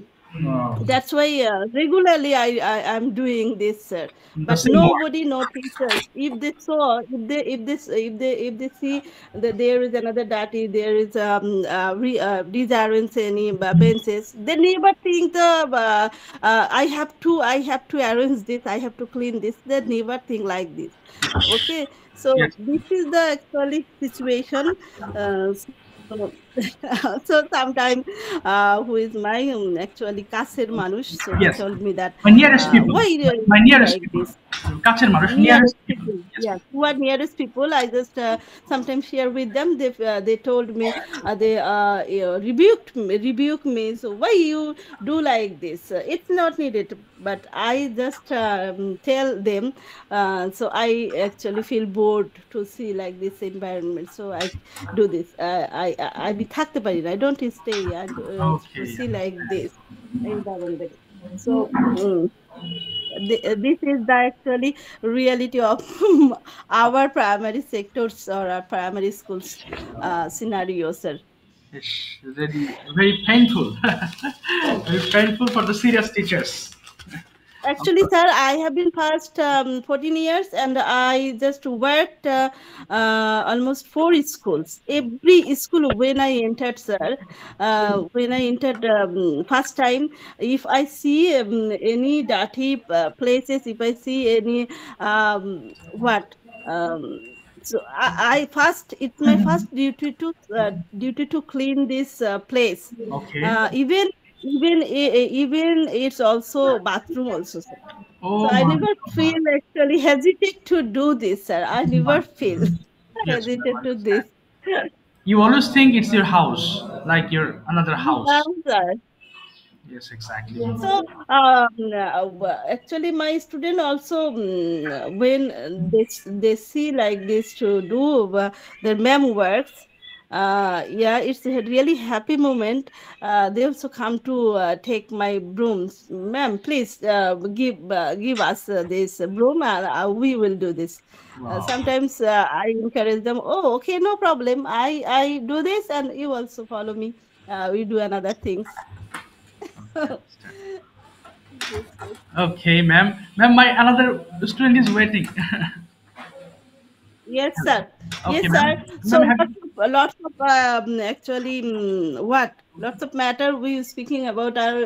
A: Wow.
B: that's why regularly I am doing this, sir.
A: The
B: But
A: same word.
B: nobody notices. If they saw, if they see that there is another dirty, there is disarrange any benches, they never think I have to arrange this, I have to clean this. They never think like this. Okay, so
A: Yes.
B: this is the actually situation. So, so sometimes who is my actually কাছের মানুষ, so he
A: Yes.
B: told me that
A: My nearest people.
B: why
A: My
B: you
A: nearest
B: like
A: people.
B: this.
A: কাছের মানুষ, nearest
B: Nearest
A: people.
B: people,
A: Yes.
B: yes, who are nearest people, I just sometimes share with them. They told me, they rebuke me, so why you do like this. It's not needed, but I just tell them, so I actually feel bored to see like this environment, so I do this. I be থাকতে পারি না, I don't stay to
A: Okay.
B: see like this environment. So this is the actually reality of our primary sectors or our primary schools scenario, sir.
A: It's really very painful. Very painful for the serious teachers. Of
B: Actually,
A: course.
B: sir, I have been past 14 years, and I just worked almost four schools. Every school when I entered, sir, when I entered first time, if I see any dirty places, if I see any what. So I first, it's my first duty to clean this place.
A: Okay.
B: Even it's also bathroom also, sir. So
A: Oh
B: I
A: my
B: never feel
A: God.
B: actually hesitate to do this, sir. I never feel
A: Yes, ma'am,
B: hesitate to
A: understand.
B: this.
A: You always think it's your house, like your another
B: Yeah,
A: house.
B: sir.
A: Yes, exactly.
B: So actually, my student also when they see like this to do their mem works, yeah, it's a really happy moment. They also come to take my brooms. Ma'am, please give us this broom, and we will do this.
A: Wow.
B: Sometimes I encourage them. Oh, okay, no problem. I do this, and you also follow me. We do another things.
A: Okay, understand.
B: Yes, yes.
A: Okay, ma'am. Ma'am, my another student is waiting.
B: Yes, sir.
A: Okay,
B: Yes, sir.
A: ma'am.
B: So
A: Ma'am, have you?
B: lots of actually what lots of matter we speaking about our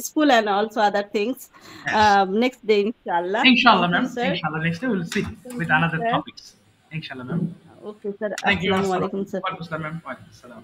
B: school and also other things.
A: Yes.
B: Next day, inshallah.
A: Inshallah,
B: Thank you,
A: ma'am.
B: sir.
A: Inshallah, next day we'll see
B: Thank
A: with
B: you,
A: another
B: sir.
A: topics. Inshallah, ma'am.
B: Okay, sir.
A: Thank you.
B: Assalamu
A: Assalam.
B: alaikum, sir.
A: Wa alaikum assalam, ma'am. Wa alaikum assalam.